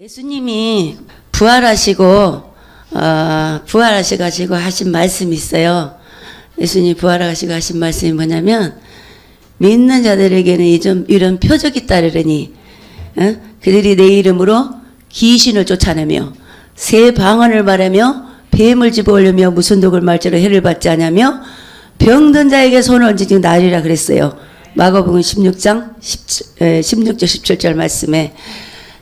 예수님이 부활하셔가지고 하신 말씀이 있어요. 예수님이 부활하시고 하신 말씀이 뭐냐면, 믿는 자들에게는 이런 표적이 따르려니, 그들이 내 이름으로 귀신을 쫓아내며 새 방언을 말하며 뱀을 집어올리며 무슨 독을 말지로 해를 받지 않으며 병든 자에게 손을 얹으니 나으리라 그랬어요. 마가복음 16장 16절 17절 말씀에.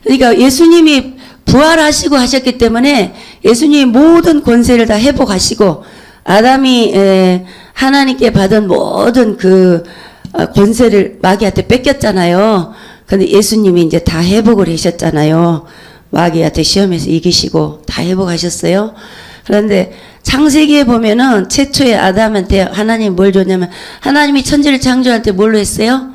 그러니까 예수님이 부활하시고 하셨기 때문에 예수님이 모든 권세를 다 회복하시고, 아담이 하나님께 받은 모든 그 권세를 마귀한테 뺏겼잖아요. 근데 예수님이 이제 다 회복을 하셨잖아요. 마귀한테 시험에서 이기시고 다 회복하셨어요. 그런데 창세기에 보면은 최초의 아담한테 하나님이 뭘 줬냐면, 하나님이 천지를 창조할 때 뭘로 했어요?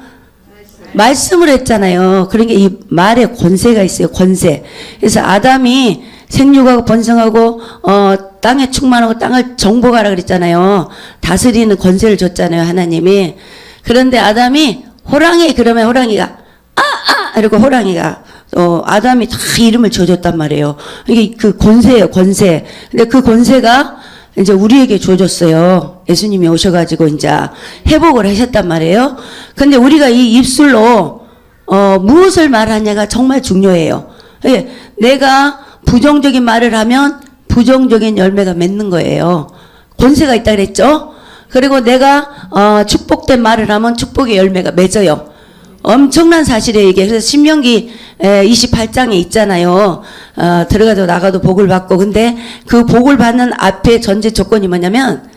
말씀을 했잖아요. 그러니까 이 말에 권세가 있어요. 권세. 그래서 아담이 생육하고 번성하고 땅에 충만하고 땅을 정복하라 그랬잖아요. 다스리는 권세를 줬잖아요, 하나님이. 그런데 아담이 그러면 호랑이가 이러고 호랑이가 아담이 다 이름을 지어줬단 말이에요. 이게 그 권세예요, 권세. 근데 그 권세가 이제 우리에게 주어졌어요. 예수님이 오셔가지고 이제 회복을 하셨단 말이에요. 근데 우리가 이 입술로 무엇을 말하냐가 정말 중요해요. 내가 부정적인 말을 하면 부정적인 열매가 맺는 거예요. 권세가 있다 그랬죠. 그리고 내가 축복된 말을 하면 축복의 열매가 맺어요. 엄청난 사실이에요, 이게. 그래서 신명기 28장에 있잖아요. 들어가도 나가도 복을 받고. 근데 그 복을 받는 앞에 전제 조건이 뭐냐면,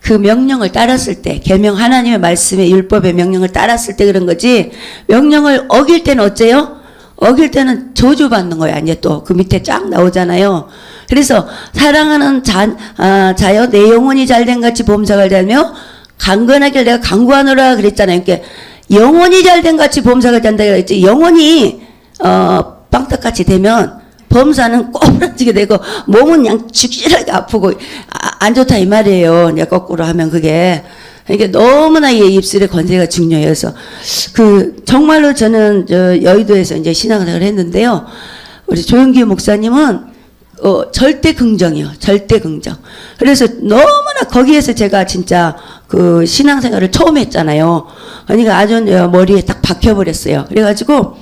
그 명령을 따랐을 때, 계명 하나님의 말씀의 율법의 명령을 따랐을 때 그런 거지, 명령을 어길 때는 어째요? 어길 때는 저주받는 거야. 이제 또 그 밑에 쫙 나오잖아요. 그래서 사랑하는 자여 내 영혼이 잘된 같이 범사가 되며 강건하길 내가 강구하노라 그랬잖아요. 그러니까 영혼이 잘된 같이 범사가 된다 그랬지. 영혼이 빵떡같이 되면 범사는 꼬부라지게 되고 몸은 그냥 죽실하게 아프고 안 좋다 이 말이에요. 이제 거꾸로 하면 그게. 그러니까 너무나 이 입술의 권세가 중요해요. 그래서 정말로 저는 여의도에서 이제 신앙생활을 했는데요. 우리 조영기 목사님은 절대 긍정이요. 절대 긍정. 그래서 너무나 거기에서 제가 진짜 그 신앙생활을 처음 했잖아요. 그러니까 아주 머리에 딱 박혀버렸어요. 그래가지고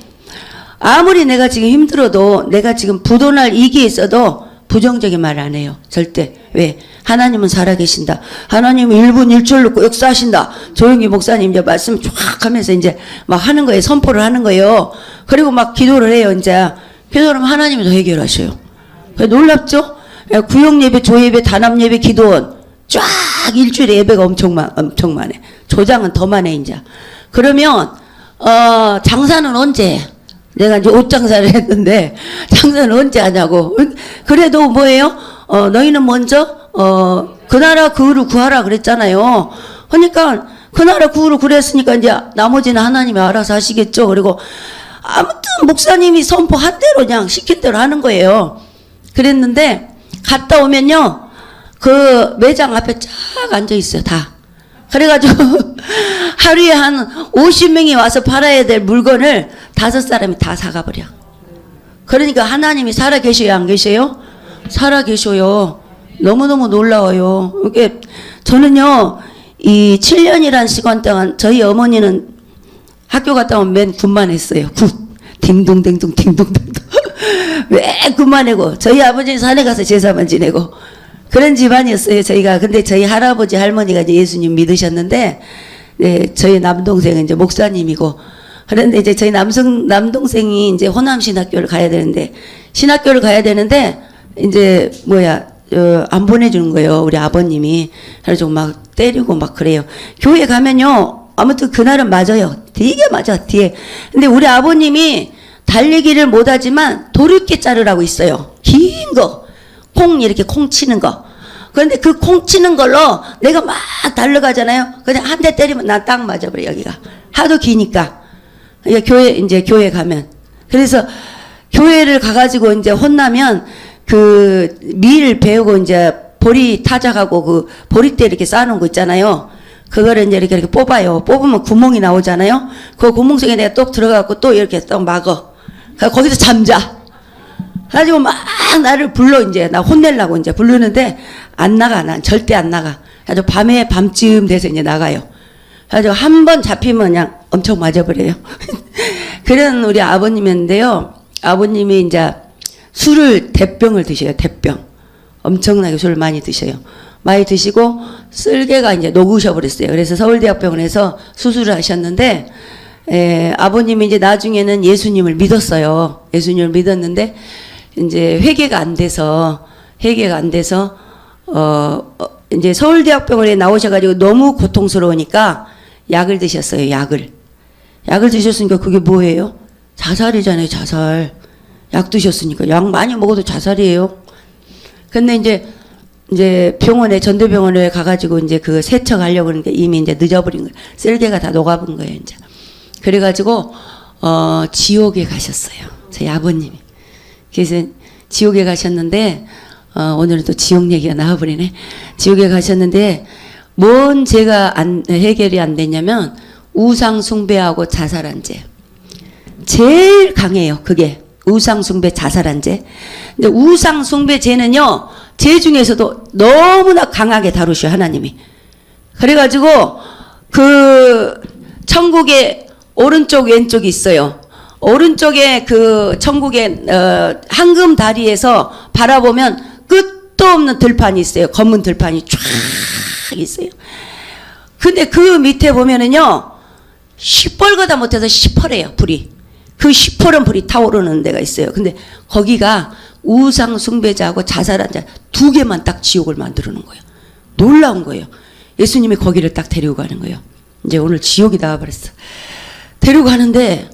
아무리 내가 지금 힘들어도, 내가 지금 부도날 이기에 있어도 부정적인 말 안 해요. 절대. 왜? 하나님은 살아계신다. 하나님은 1분 1초를 역사하신다. 조영기 목사님 이제 말씀 쫙 하면서 이제 막 하는 거예요. 선포를 하는 거예요. 그리고 막 기도를 해요. 이제 기도를 하면 하나님이 더 해결하셔요. 놀랍죠? 구역 예배, 조예배, 단합 예배, 기도원 쫙 일주일에 예배가 엄청 많네. 조장은 더 많네 이제. 그러면 장사는 언제 해? 내가 이제 옷 장사를 했는데 장사는 언제 하냐고. 그래도 뭐예요? 너희는 먼저 그 나라 그 의를 구하라 그랬잖아요. 그러니까 그 나라 그 의를 구했으니까 이제 나머지는 하나님이 알아서 하시겠죠. 그리고 아무튼 목사님이 선포한 대로 그냥 시킨 대로 하는 거예요. 그랬는데 갔다 오면요, 그 매장 앞에 쫙 앉아 있어요, 다. 그래가지고 하루에 한 50명이 와서 팔아야 될 물건을 5사람이 다 사가버려. 그러니까 하나님이 살아계셔요, 안 계셔요? 살아계셔요. 너무너무 놀라워요. 이게 저는요, 이 7년이란 시간 동안 저희 어머니는 학교 갔다 오면 맨 굿만 했어요. 굿. 딩동댕동 딩동댕동. 왜 굿만 해고, 저희 아버지는 산에 가서 제사만 지내고 그런 집안이었어요, 저희가. 근데 저희 할아버지 할머니가 이제 예수님 믿으셨는데, 네, 저희 남동생은 이제 목사님이고. 그런데 이제 저희 남동생이 이제 호남 신학교를 가야 되는데 이제 안 보내주는 거예요, 우리 아버님이. 그래서 막 때리고 막 그래요. 교회 가면요, 아무튼 그날은 맞아요. 되게 맞아, 뒤에. 근데 우리 아버님이 달리기를 못하지만 도르께 자르라고 있어요. 긴 거. 이렇게 콩 치는 거. 그런데 그 콩 치는 걸로 내가 막 달려가잖아요. 그냥 한 대 때리면 나 딱 맞아버려, 여기가. 하도 기니까. 교회 가면. 그래서 교회를 가가지고 이제 혼나면 그 밀 배우고 이제 보리 타작하고 그 보리대 이렇게 쌓아놓은 거 있잖아요. 그거를 이제 이렇게 뽑아요. 뽑으면 구멍이 나오잖아요. 그 구멍 속에 내가 똑 들어가고 또 이렇게 딱 막어. 거기서 잠자. 가지고 막 나를 불러, 이제 나 혼내려고 이제 부르는데 안 나가. 난 절대 안 나가. 아주 밤쯤 돼서 이제 나가요. 아주 한 번 잡히면 그냥 엄청 맞아버려요. 그런 우리 아버님인데요. 아버님이 이제 술을 대병을 드셔요. 대병. 엄청나게 술을 많이 드셔요. 많이 드시고 쓸개가 이제 녹으셔 버렸어요. 그래서 서울대학병원에서 수술을 하셨는데, 아버님이 이제 나중에는 예수님을 믿었어요. 예수님을 믿었는데 이제 회개가 안 돼서 이제 서울대학병원에 나오셔가지고 너무 고통스러우니까 약을 드셨어요. 약을 드셨으니까 그게 뭐예요? 자살이잖아요. 자살. 약 드셨으니까 약 많이 먹어도 자살이에요. 근데 이제 병원에, 전대병원에 가가지고 이제 그 세척하려고 하는데 이미 이제 늦어버린 거예요. 쓸개가 다 녹아본 거예요, 이제. 그래가지고, 지옥에 가셨어요. 저희 아버님이. 그래서 지옥에 가셨는데, 오늘은 또 지옥 얘기가 나와버리네. 지옥에 가셨는데, 뭔 죄가 해결이 안 됐냐면, 우상숭배하고 자살한 죄. 제일 강해요, 그게. 우상숭배, 자살한 죄. 근데 우상숭배 죄는요, 죄 중에서도 너무나 강하게 다루셔, 하나님이. 그래가지고, 천국에 오른쪽, 왼쪽이 있어요. 오른쪽에 천국의, 황금 다리에서 바라보면 끝도 없는 들판이 있어요. 검은 들판이 쫙 있어요. 근데 그 밑에 보면은요, 시뻘거다 못해서 시퍼래요, 불이. 그 시퍼런 불이 타오르는 데가 있어요. 근데 거기가 우상 숭배자하고 자살한 자 두 개만 딱 지옥을 만들어 놓은 거예요. 놀라운 거예요. 예수님이 거기를 딱 데리고 가는 거예요. 이제 오늘 지옥이 나와버렸어. 데리고 가는데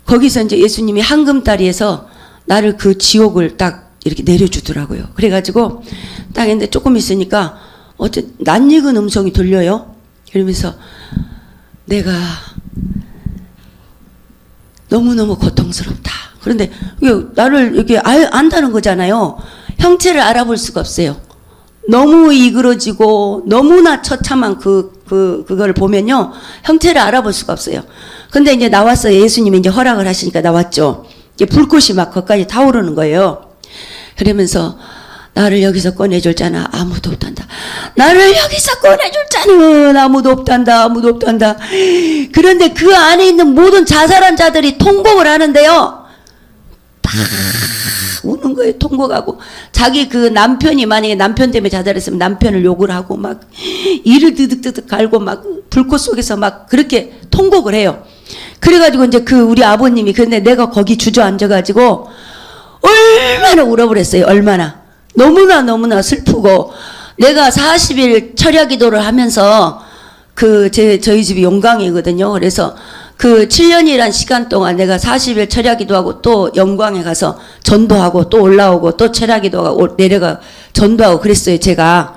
거기서 이제 예수님이 황금다리에서 나를 그 지옥을 딱 이렇게 내려주더라고요. 그래가지고 딱 했는데 조금 있으니까 낯익은 음성이 들려요. 그러면서 내가 너무너무 고통스럽다. 그런데 나를 이렇게 안다는 거잖아요. 형체를 알아볼 수가 없어요. 너무 이그러지고 너무나 처참한 그걸 보면요, 형체를 알아볼 수가 없어요. 근데 이제 나왔어요. 예수님이 이제 허락을 하시니까 나왔죠. 이제 불꽃이 막 거기까지 타오르는 거예요. 그러면서 나를 여기서 꺼내줄 자는 아무도 없단다. 나를 여기서 꺼내줄 자는 아무도 없단다. 아무도 없단다. 그런데 그 안에 있는 모든 자살한 자들이 통곡을 하는데요, 다 우는 거예요. 통곡하고. 자기 그 남편이 만약에 남편 때문에 자살했으면 남편을 욕을 하고 막 이를 드득드득 갈고 막 불꽃 속에서 막 그렇게 통곡을 해요. 그래가지고 이제 우리 아버님이, 근데 내가 거기 주저앉아가지고 얼마나 울어버렸어요. 얼마나. 너무나 슬프고, 내가 40일 철야 기도를 하면서 저희 집이 용광이거든요. 그래서 7년이란 시간 동안 내가 40일 철야 기도하고 또 영광에 가서 전도하고 또 올라오고 또 철야 기도하고 내려가 전도하고 그랬어요, 제가.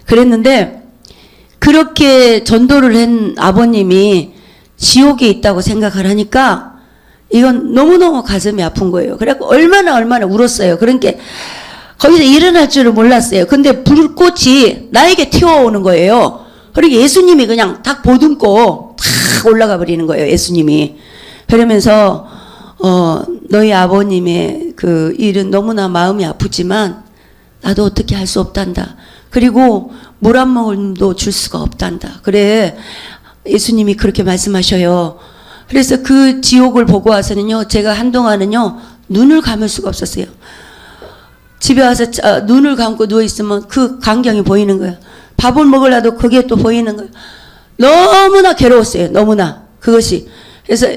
그랬는데 그렇게 전도를 한 아버님이 지옥에 있다고 생각을 하니까 이건 너무너무 가슴이 아픈 거예요. 그래갖고 얼마나 울었어요. 그러니까 거기서 일어날 줄을 몰랐어요. 근데 불꽃이 나에게 튀어오는 거예요. 그러니까 예수님이 그냥 딱 보듬고 탁 올라가 버리는 거예요, 예수님이. 그러면서 너희 아버님의 그 일은 너무나 마음이 아프지만 나도 어떻게 할 수 없단다. 그리고 물 한 모금도 줄 수가 없단다. 그래, 예수님이 그렇게 말씀하셔요. 그래서 그 지옥을 보고 와서는요, 제가 한동안은요 눈을 감을 수가 없었어요. 집에 와서 눈을 감고 누워있으면 그 광경이 보이는 거예요. 밥을 먹으려도 그게 또 보이는 거예요. 너무나 괴로웠어요. 너무나. 그것이. 그래서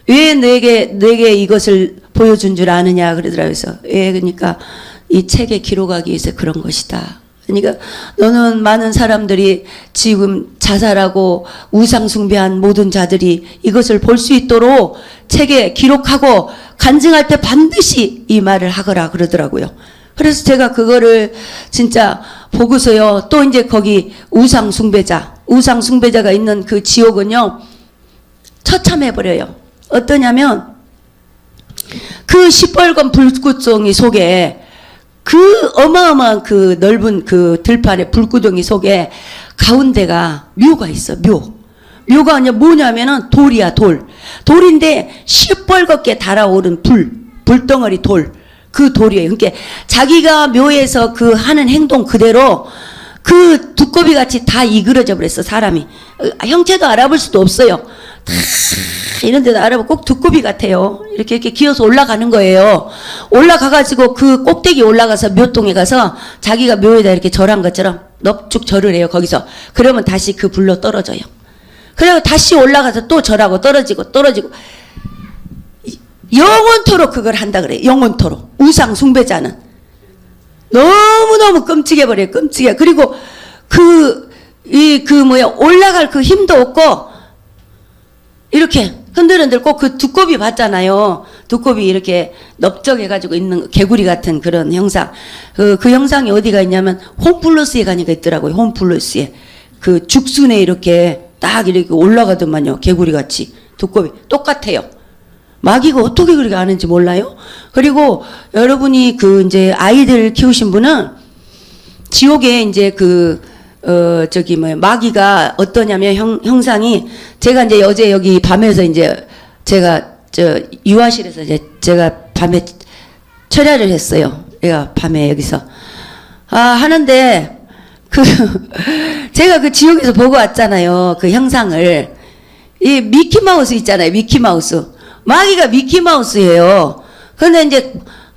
왜 내게 이것을 보여준 줄 아느냐 그러더라고요. 그래서 그러니까 이 책에 기록하기 위해서 그런 것이다. 그러니까 너는 많은 사람들이 지금 자살하고 우상숭배한 모든 자들이 이것을 볼 수 있도록 책에 기록하고 간증할 때 반드시 이 말을 하거라 그러더라고요. 그래서 제가 그거를 진짜 보고서요, 또 이제 거기 우상숭배자가 있는 그 지옥은요, 처참해버려요. 어떠냐면, 그 시뻘건 불구덩이 속에, 그 어마어마한 그 넓은 그 들판의 불구덩이 속에 가운데가 묘가 있어, 묘. 묘가 뭐냐면은 돌이야, 돌. 돌인데 시뻘겋게 달아오른 불덩어리 돌. 그 도리예요. 그러니까 자기가 묘에서 그 하는 행동 그대로 그 두꺼비 같이 다 이그러져 버렸어, 사람이. 형체도 알아볼 수도 없어요. 다 이런 데도 알아보고 꼭 두꺼비 같아요. 이렇게 기어서 올라가는 거예요. 올라가가지고 그 꼭대기 올라가서 묘동에 가서 자기가 묘에다 이렇게 절한 것처럼 넙죽 절을 해요, 거기서. 그러면 다시 그 불로 떨어져요. 그리고 다시 올라가서 또 절하고 떨어지고. 영원토록 그걸 한다 그래요. 영원토록. 우상 숭배자는. 너무너무 끔찍해버려요. 끔찍해. 그리고 올라갈 그 힘도 없고, 이렇게 흔들흔들 꼭 그 두꺼비 봤잖아요. 두꺼비 이렇게 넓적해가지고 있는 개구리 같은 그런 형상. 그 형상이 어디가 있냐면, 홈플러스에 가니까 있더라고요. 홈플러스에. 그 죽순에 이렇게 딱 이렇게 올라가더만요. 개구리 같이. 두꺼비. 똑같아요. 마귀가 어떻게 그렇게 아는지 몰라요? 그리고 여러분이 이제 아이들 키우신 분은 지옥에 이제 마귀가 어떠냐면 형상이 제가 이제 어제 여기 밤에서 이제 제가 유아실에서 이제 제가 밤에 철야를 했어요. 내가 밤에 여기서. 하는데 제가 그 지옥에서 보고 왔잖아요. 그 형상을. 이 미키마우스 있잖아요. 미키마우스. 마귀가 미키마우스예요. 근데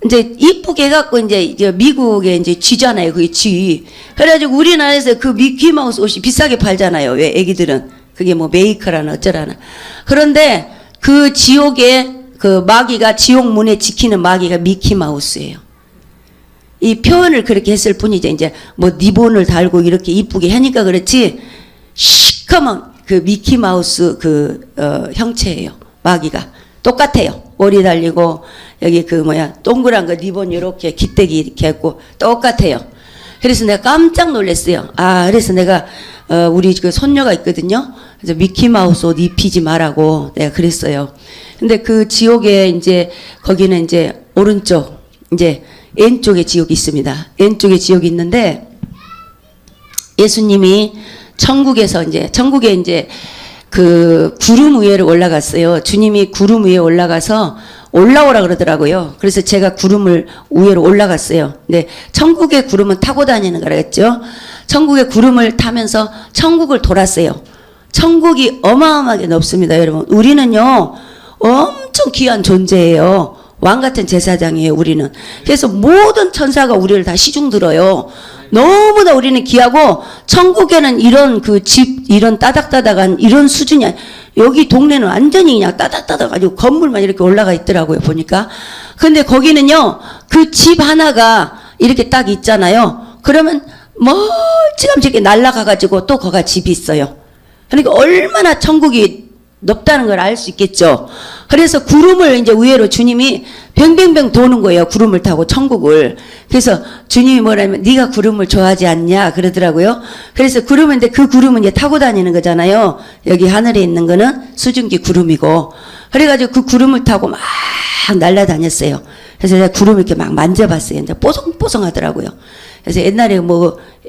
이제 이쁘게 해갖고 이제 미국에 이제 쥐잖아요. 그게 쥐. 그래가지고 우리나라에서 그 미키마우스 옷이 비싸게 팔잖아요. 왜 애기들은. 그게 뭐 메이커라나 어쩌라나. 그런데 그 지옥에 그 마귀가 지옥 문에 지키는 마귀가 미키마우스예요. 이 표현을 그렇게 했을 뿐이죠. 이제 뭐 리본을 달고 이렇게 이쁘게 하니까 그렇지 시커먼 그 미키마우스 형체예요. 마귀가. 똑같아요. 머리 달리고 여기 동그란 거 리본 이렇게 깃대기 이렇게 했고 똑같아요. 그래서 내가 깜짝 놀랐어요. 그래서 내가 우리 그 손녀가 있거든요. 그래서 미키마우스 옷 입히지 말라고 내가 그랬어요. 근데 그 지옥에 이제 거기는 이제 오른쪽 이제 왼쪽에 지옥이 있습니다. 왼쪽에 지옥이 있는데 예수님이 천국에 이제 그 구름 위에를 올라갔어요. 주님이 구름 위에 올라가서 올라오라 그러더라고요. 그래서 제가 구름을 위로 올라갔어요. 근데 천국의 구름은 타고 다니는 거라겠죠. 천국의 구름을 타면서 천국을 돌았어요. 천국이 어마어마하게 넓습니다, 여러분. 우리는요 엄청 귀한 존재예요. 왕 같은 제사장이에요, 우리는. 그래서 모든 천사가 우리를 다 시중 들어요. 너무나 우리는 귀하고, 천국에는 이런 이런 따닥따닥한 이런 수준이 여기 동네는 완전히 그냥 따닥따닥 가지고 건물만 이렇게 올라가 있더라고요, 보니까. 근데 거기는요, 그 집 하나가 이렇게 딱 있잖아요. 그러면 멀찌감치 날아가가지고 또 거가 집이 있어요. 그러니까 얼마나 천국이 높다는 걸 알 수 있겠죠. 그래서 구름을 이제 위로 주님이 뱅뱅뱅 도는 거예요. 구름을 타고 천국을. 그래서 주님이 뭐라면 네가 구름을 좋아하지 않냐 그러더라고요. 그래서 구름인데 그 구름은 이제 타고 다니는 거잖아요. 여기 하늘에 있는 거는 수증기 구름이고. 그래가지고 그 구름을 타고 막 날아다녔어요. 그래서 제가 구름을 이렇게 막 만져봤어요. 이제 뽀송뽀송하더라고요. 그래서 옛날에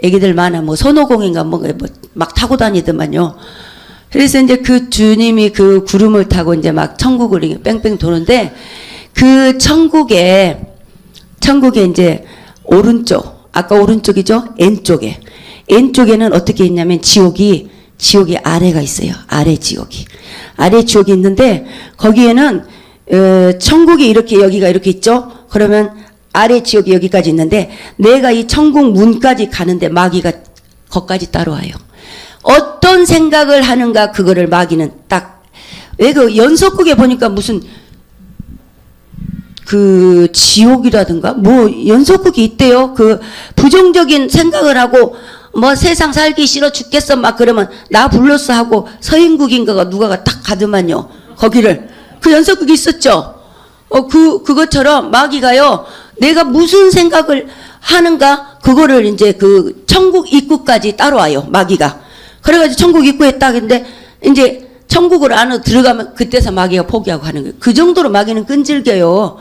애기들 많아 손오공인가 막 타고 다니더만요. 그래서 이제 그 주님이 그 구름을 타고 이제 막 천국을 이렇게 뺑뺑 도는데 그 천국에 이제 오른쪽, 아까 오른쪽이죠? 왼쪽에는 어떻게 있냐면 지옥이 아래가 있어요. 아래 지옥이 있는데 거기에는 천국이 이렇게 여기가 이렇게 있죠? 그러면 아래 지옥이 여기까지 있는데 내가 이 천국 문까지 가는데 마귀가 거기까지 따라와요. 어떤 생각을 하는가 그거를 마귀는 왜 그 연속극에 보니까 무슨 그 지옥이라든가 연속극이 있대요. 그 부정적인 생각을 하고 세상 살기 싫어 죽겠어 막 그러면 나 불렀어 하고 서인국인가가 누가가 딱 가더만요. 거기를 그 연속극이 있었죠. 그것처럼 마귀가요. 내가 무슨 생각을 하는가 그거를 이제 그 천국 입구까지 따라와요. 마귀가. 그래가지고 천국 입구에 딱 있는데 이제 천국을 안으로 들어가면 그때서 마귀가 포기하고 하는 거예요. 그 정도로 마귀는 끈질겨요.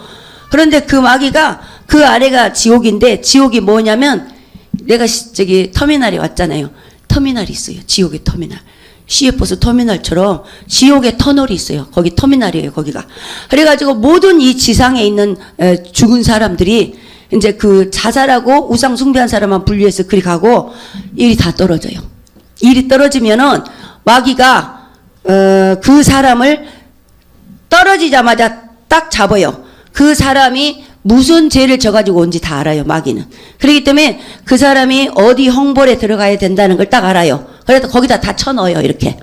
그런데 그 마귀가 그 아래가 지옥인데 지옥이 뭐냐면 내가 저기 터미널에 왔잖아요. 터미널이 있어요. 지옥의 터미널. 시외버스 터미널처럼 지옥의 터널이 있어요. 거기 터미널이에요, 거기가. 그래가지고 모든 이 지상에 있는 죽은 사람들이 이제 그 자살하고 우상 숭배한 사람만 분리해서 그리 가고 일이 다 떨어져요. 일이 떨어지면은 마귀가 그 사람을 떨어지자마자 딱 잡아요. 그 사람이 무슨 죄를 져가지고 온지 다 알아요, 마귀는. 그렇기 때문에 그 사람이 어디 형벌에 들어가야 된다는 걸 딱 알아요. 그래서 거기다 다 쳐넣어요, 이렇게.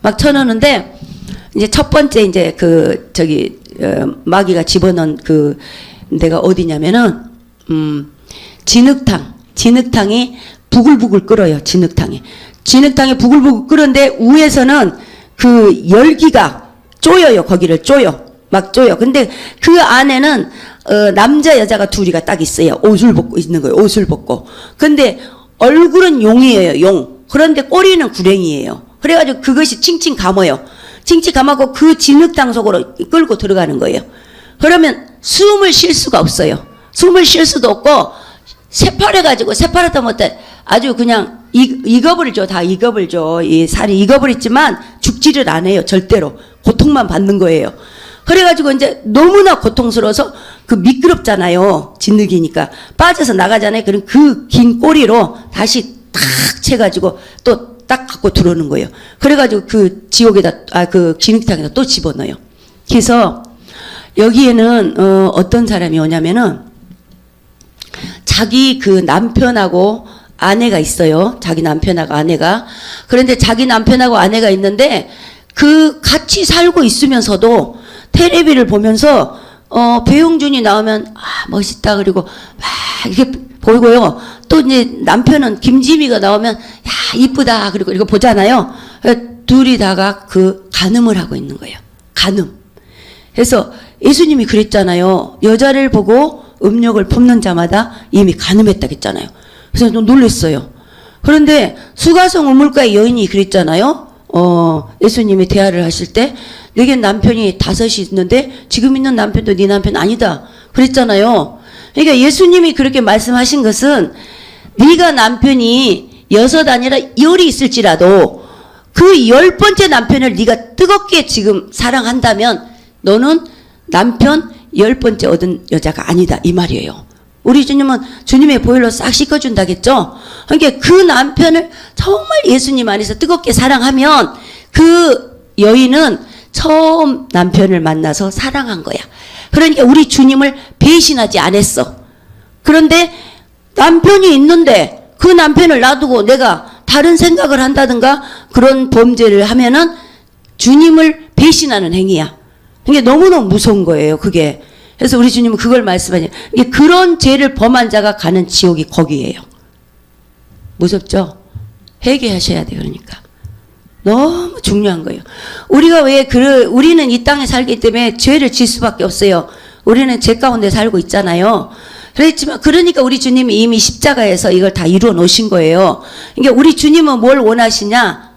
막 쳐넣는데, 이제 첫 번째 이제 마귀가 집어넣은 그 데가 어디냐면은, 진흙탕이 부글부글 끓어요, 진흙탕이. 진흙탕이 부글부글 끓는데 위에서는 그 열기가 쪼여요, 거기를 쪼여. 막 쪼여. 근데 그 안에는 남자 여자가 둘이가 딱 있어요. 옷을 벗고 있는 거예요. 옷을 벗고. 근데 얼굴은 용이에요. 용. 그런데 꼬리는 구랭이에요. 그래가지고 그것이 칭칭 감아요. 칭칭 감아고 그 진흙탕 속으로 끌고 들어가는 거예요. 그러면 숨을 쉴 수가 없어요. 숨을 쉴 수도 없고 새파래가지고 새파랗다 못해 아주 그냥 익어버리죠. 다 익어버리죠. 이 살이 익어버렸지만 죽지를 않아요. 절대로. 고통만 받는 거예요. 그래가지고 이제 너무나 고통스러워서 그 미끄럽잖아요. 진흙이니까. 빠져서 나가잖아요. 그럼 그 긴 꼬리로 다시 탁 채가지고 또 딱 갖고 들어오는 거예요. 그래가지고 그 지옥에다, 그 진흙탕에다 또 집어넣어요. 그래서 여기에는, 어떤 사람이 오냐면은 자기 그 남편하고 아내가 있어요. 자기 남편하고 아내가. 그런데 자기 남편하고 아내가 있는데 그 같이 살고 있으면서도 텔레비를 보면서 배용준이 나오면 멋있다 그리고 막 이렇게 보이고요. 또 이제 남편은 김지미가 나오면 야 이쁘다 그리고 이거 보잖아요. 둘이 다가 그 간음을 하고 있는 거예요. 간음. 그래서 예수님이 그랬잖아요. 여자를 보고 음욕을 품는 자마다 이미 간음했다 했잖아요. 그래서 좀 놀랐어요. 그런데 수가성 우물가의 여인이 그랬잖아요. 예수님이 대화를 하실 때 내겐 남편이 5이 있는데 지금 있는 남편도 네 남편 아니다 그랬잖아요. 그러니까 예수님이 그렇게 말씀하신 것은 네가 남편이 6 아니라 10이 있을지라도 그 10번째 남편을 네가 뜨겁게 지금 사랑한다면 너는 남편 10번째 얻은 여자가 아니다 이 말이에요. 우리 주님은 주님의 보혈로 싹 씻어준다겠죠. 그러니까 그 남편을 정말 예수님 안에서 뜨겁게 사랑하면 그 여인은 처음 남편을 만나서 사랑한 거야. 그러니까 우리 주님을 배신하지 않았어. 그런데 남편이 있는데 그 남편을 놔두고 내가 다른 생각을 한다든가 그런 범죄를 하면은 주님을 배신하는 행위야. 이게 너무너무 무서운 거예요, 그게. 그래서 우리 주님은 그걸 말씀하세요. 이게 그런 죄를 범한 자가 가는 지옥이 거기예요. 무섭죠? 회개하셔야 돼요, 그러니까. 너무 중요한 거예요. 우리가 우리는 이 땅에 살기 때문에 죄를 질 수밖에 없어요. 우리는 죄 가운데 살고 있잖아요. 그렇지만, 그러니까 우리 주님이 이미 십자가에서 이걸 다 이루어 놓으신 거예요. 그러니까 우리 주님은 뭘 원하시냐?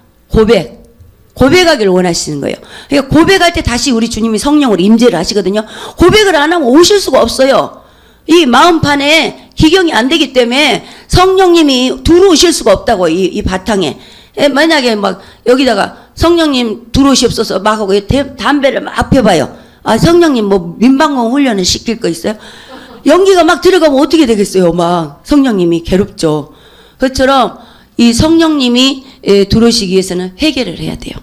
고백하기를 원하시는 거예요. 그러니까 고백할 때 다시 우리 주님이 성령으로 임재를 하시거든요. 고백을 안 하면 오실 수가 없어요. 이 마음판에 기경이 안 되기 때문에 성령님이 들어오실 수가 없다고, 이 바탕에. 만약에 막 여기다가 성령님 들어오시옵소서 막 하고 담배를 막 펴봐요. 성령님 뭐 민방공 훈련을 시킬 거 있어요? 연기가 막 들어가면 어떻게 되겠어요? 막 성령님이 괴롭죠. 그것처럼 이 성령님이 들어오시기 위해서는 회개를 해야 돼요.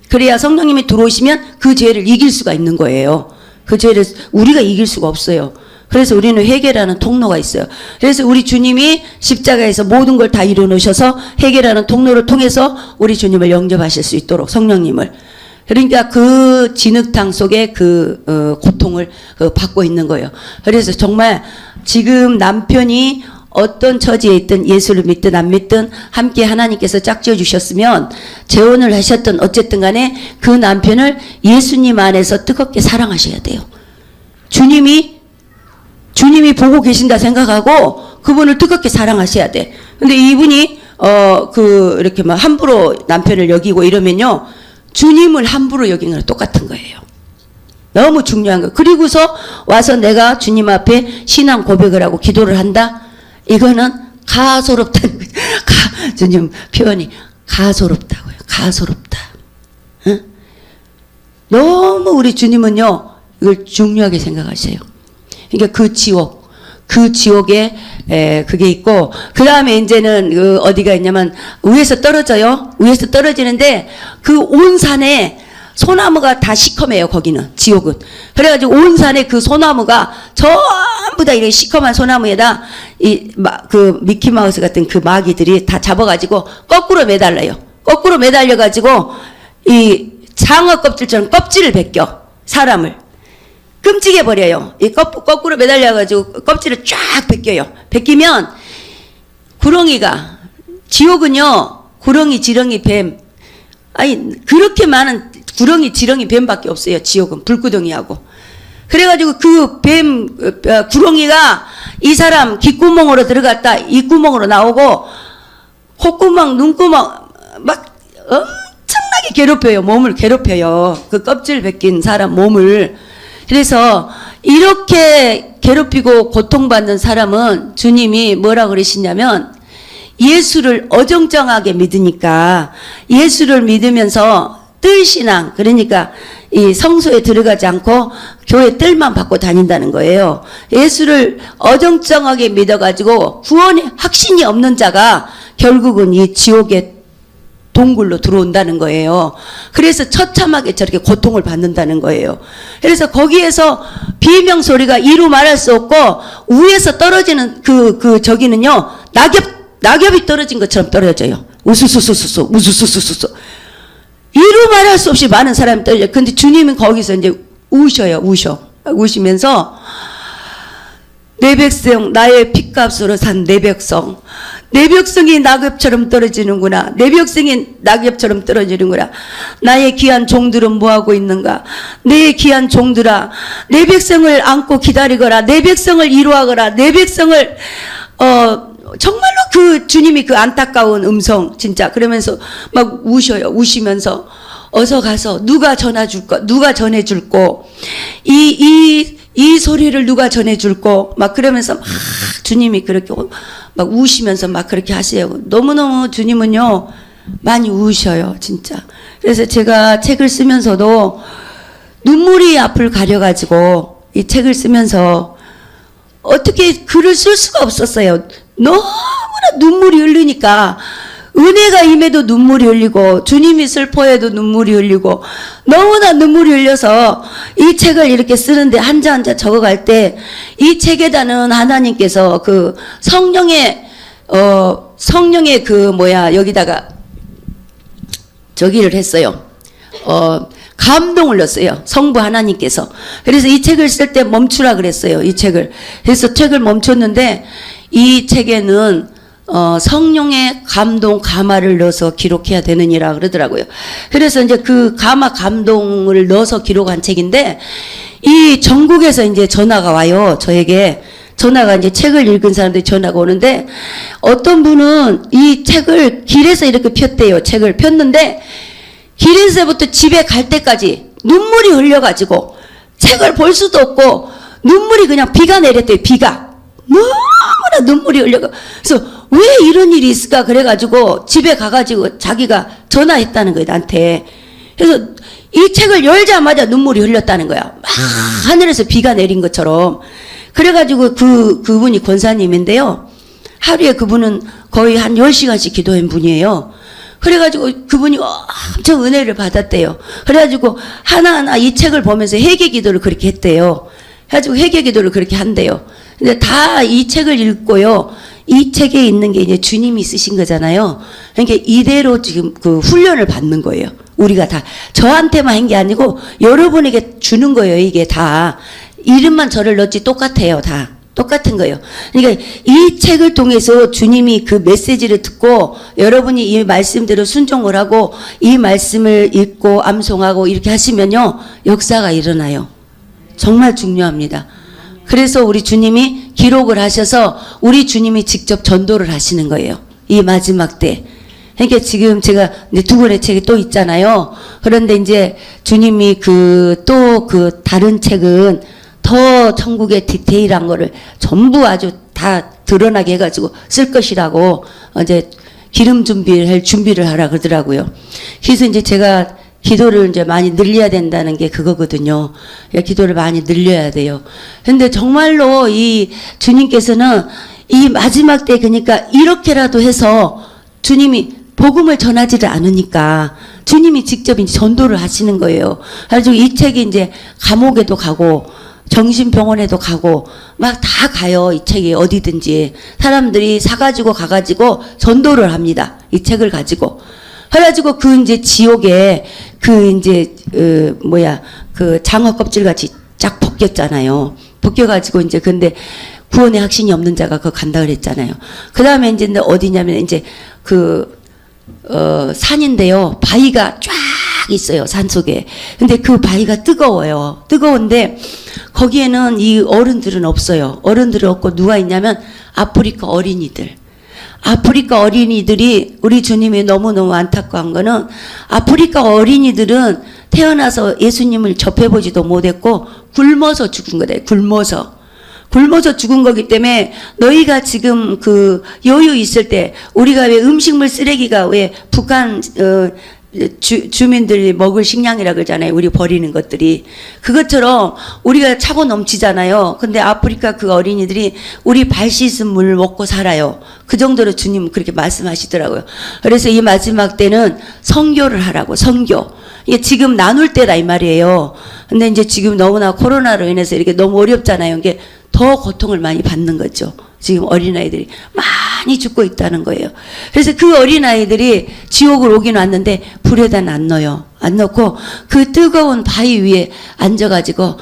그래야 성령님이 들어오시면 그 죄를 이길 수가 있는 거예요. 그 죄를 우리가 이길 수가 없어요. 그래서 우리는 회개라는 통로가 있어요. 그래서 우리 주님이 십자가에서 모든 걸 다 이루어놓으셔서 회개라는 통로를 통해서 우리 주님을 영접하실 수 있도록 성령님을. 그러니까 그 진흙탕 속에 그 고통을 받고 있는 거예요. 그래서 정말 지금 남편이 어떤 처지에 있든 예수를 믿든 안 믿든 함께 하나님께서 짝지어 주셨으면 재혼을 하셨든 어쨌든 간에 그 남편을 예수님 안에서 뜨겁게 사랑하셔야 돼요. 주님이 보고 계신다 생각하고 그분을 뜨겁게 사랑하셔야 돼. 근데 이분이 이렇게 막 함부로 남편을 여기고 이러면요. 주님을 함부로 여기는 거랑 똑같은 거예요. 너무 중요한 거예요. 그리고서 와서 내가 주님 앞에 신앙 고백을 하고 기도를 한다? 이거는 가소롭다는 거예요. 주님 표현이 가소롭다고요. 가소롭다. 너무 우리 주님은요, 이걸 중요하게 생각하세요. 그러니까 그 지옥에 그게 있고, 그 다음에 이제는 그 어디가 있냐면 위에서 떨어져요. 위에서 떨어지는데 그 온 산에 소나무가 다 시커매요. 거기는 지옥은. 그래가지고 온 산에 그 소나무가 전부 다 이렇게 시커먼 소나무에다 그 미키마우스 같은 그 마귀들이 다 잡아가지고 거꾸로 매달려요. 거꾸로 매달려가지고 이 장어 껍질처럼 껍질을 벗겨 사람을. 끔찍해 버려요. 이 거꾸로 매달려가지고 껍질을 쫙 벗겨요. 벗기면 구렁이가, 지옥은요, 구렁이, 지렁이, 뱀, 아니 그렇게 많은 구렁이, 지렁이, 뱀밖에 없어요. 지옥은 불구덩이하고. 그래가지고 그 뱀, 구렁이가 이 사람 귓구멍으로 들어갔다 입구멍으로 나오고 콧구멍, 눈구멍 막 엄청나게 괴롭혀요. 몸을 괴롭혀요. 그 껍질 벗긴 사람 몸을. 그래서 이렇게 괴롭히고 고통받는 사람은 주님이 뭐라 그러시냐면, 예수를 어정쩡하게 믿으니까, 예수를 믿으면서 뜰신앙, 그러니까 이 성소에 들어가지 않고 교회 뜰만 받고 다닌다는 거예요. 예수를 어정쩡하게 믿어가지고 구원의 확신이 없는 자가 결국은 이 지옥의 동굴로 들어온다는 거예요. 그래서 처참하게 저렇게 고통을 받는다는 거예요. 그래서 거기에서 비명 소리가 이루 말할 수 없고, 위에서 떨어지는 저기는요, 낙엽이 떨어진 것처럼 떨어져요. 우수수수수수, 우수수수수수. 이루 말할 수 없이 많은 사람이 떨려요. 근데 주님은 거기서 이제 우시면서, 내 백성, 나의 핏값으로 산 내 백성, 내 백성이 낙엽처럼 떨어지는구나. 내 백성이 낙엽처럼 떨어지는구나. 나의 귀한 종들은 뭐하고 있는가. 내 귀한 종들아, 내 백성을 안고 기다리거라. 내 백성을 이루하거라. 내 백성을 정말로 그 주님이 그 안타까운 음성, 진짜 그러면서 막 우시면서 어서 가서 누가 전해줄꼬, 이 소리를 누가 전해줄꼬, 막 그러면서 막 주님이 그렇게 막 우시면서 막 그렇게 하세요. 너무너무 주님은요, 많이 우셔요, 진짜. 그래서 제가 책을 쓰면서도 눈물이 앞을 가려가지고 이 책을 쓰면서 어떻게 글을 쓸 수가 없었어요. 너무나 눈물이 흘리니까. 은혜가 임해도 눈물이 흘리고, 주님이 슬퍼해도 눈물이 흘리고, 너무나 눈물이 흘려서 이 책을 이렇게 쓰는데 한자 한자 적어갈 때, 이 책에다는 하나님께서 그 성령의 여기다가 저기를 했어요. 감동을 넣었어요. 성부 하나님께서. 그래서 이 책을 쓸 때 멈추라 그랬어요. 이 책을. 그래서 책을 멈췄는데, 이 책에는 성령의 감동, 가마를 넣어서 기록해야 되느니라 그러더라고요. 그래서 이제 그 가마 감동을 넣어서 기록한 책인데, 이 전국에서 이제 전화가 와요. 저에게. 전화가 이제 책을 읽은 사람들이 전화가 오는데, 어떤 분은 이 책을 길에서 이렇게 폈대요. 책을 폈는데, 길에서부터 집에 갈 때까지 눈물이 흘려가지고, 책을 볼 수도 없고, 눈물이 그냥 비가 내렸대요. 비가. 너무나 눈물이 흘려가. 그래서 왜 이런 일이 있을까 그래가지고 집에 가가지고 자기가 전화했다는 거예요, 나한테. 그래서 이 책을 열자마자 눈물이 흘렸다는 거야. 막 하늘에서 비가 내린 것처럼. 그래가지고 그분이 권사님인데요. 하루에 그분은 거의 한 10시간씩 기도한 분이에요. 그래가지고 그분이 엄청 은혜를 받았대요. 그래가지고 하나하나 이 책을 보면서 회개 기도를 그렇게 했대요. 그래가지고 회개 기도를 그렇게 한대요. 근데 다 이 책을 읽고요. 이 책에 있는 게 이제 주님이 쓰신 거잖아요. 그러니까 이대로 지금 그 훈련을 받는 거예요. 우리가 다 저한테만 한 게 아니고 여러분에게 주는 거예요. 이게 다 이름만 저를 넣었지 똑같아요. 다 똑같은 거예요. 그러니까 이 책을 통해서 주님이 그 메시지를 듣고 여러분이 이 말씀대로 순종을 하고 이 말씀을 읽고 암송하고 이렇게 하시면요, 역사가 일어나요. 정말 중요합니다. 그래서 우리 주님이 기록을 하셔서 우리 주님이 직접 전도를 하시는 거예요. 이 마지막 때. 그러니까 지금 제가 이제 두 권의 책이 또 있잖아요. 그런데 이제 주님이 또 다른 책은 더 천국의 디테일한 거를 전부 아주 다 드러나게 해가지고 쓸 것이라고 이제 기름 준비를 하라 그러더라고요. 그래서 이제 제가 기도를 이제 많이 늘려야 된다는 게 그거거든요. 기도를 많이 늘려야 돼요. 근데 정말로 이 주님께서는 이 마지막 때 그러니까 이렇게라도 해서 주님이 복음을 전하지를 않으니까 주님이 직접 이제 전도를 하시는 거예요. 그래가지고 이 책이 이제 감옥에도 가고 정신병원에도 가고 막 다 가요. 이 책이 어디든지 사람들이 사가지고 가가지고 전도를 합니다. 이 책을 가지고. 그래가지고 그 이제 지옥에 그 이제 그 장어 껍질 같이 쫙 벗겼잖아요. 벗겨가지고 이제 근데 구원의 확신이 없는 자가 그 간다 그랬잖아요. 그 다음에 이제 어디냐면 이제 산인데요. 바위가 쫙 있어요. 산 속에. 근데 그 바위가 뜨거워요. 뜨거운데 거기에는 이 어른들은 없어요. 어른들은 없고 누가 있냐면 아프리카 어린이들. 아프리카 어린이들이 우리 주님이 너무너무 안타까운 거는 아프리카 어린이들은 태어나서 예수님을 접해보지도 못했고 굶어서 죽은 거다. 굶어서 죽은 거기 때문에 너희가 지금 그 여유 있을 때 우리가 왜 음식물 쓰레기가 왜 북한 주민들이 먹을 식량이라 그러잖아요. 우리 버리는 것들이. 그것처럼 우리가 차고 넘치잖아요. 근데 아프리카 그 어린이들이 우리 발 씻은 물 먹고 살아요. 그 정도로 주님 그렇게 말씀하시더라고요. 그래서 이 마지막 때는 선교를 하라고, 선교. 이게 지금 나눌 때다 이 말이에요. 근데 이제 지금 너무나 코로나로 인해서 이렇게 너무 어렵잖아요. 이게 더 고통을 많이 받는 거죠. 지금 어린아이들이 많이 죽고 있다는 거예요. 그래서 그 어린아이들이 지옥을 오긴 왔는데 불에다 안 넣어요. 안 넣고 그 뜨거운 바위 위에 앉아가지고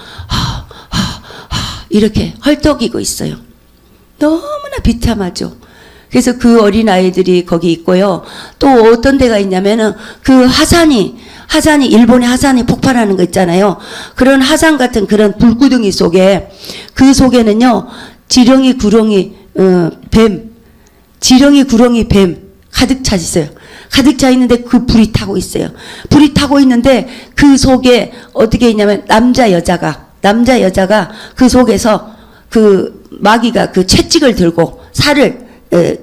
이렇게 헐떡이고 있어요. 너무나 비참하죠. 그래서 그 어린아이들이 거기 있고요. 또 어떤 데가 있냐면은 그 화산이 일본의 화산이 폭발하는 거 있잖아요. 그런 화산 같은 그런 불구덩이 속에 그 속에는요. 지렁이 구렁이 뱀 가득 차 있어요. 가득 차 있는데 그 불이 타고 있어요. 불이 타고 있는데 그 속에 어떻게 있냐면 남자 여자가 그 속에서 그 마귀가 그 채찍을 들고 살을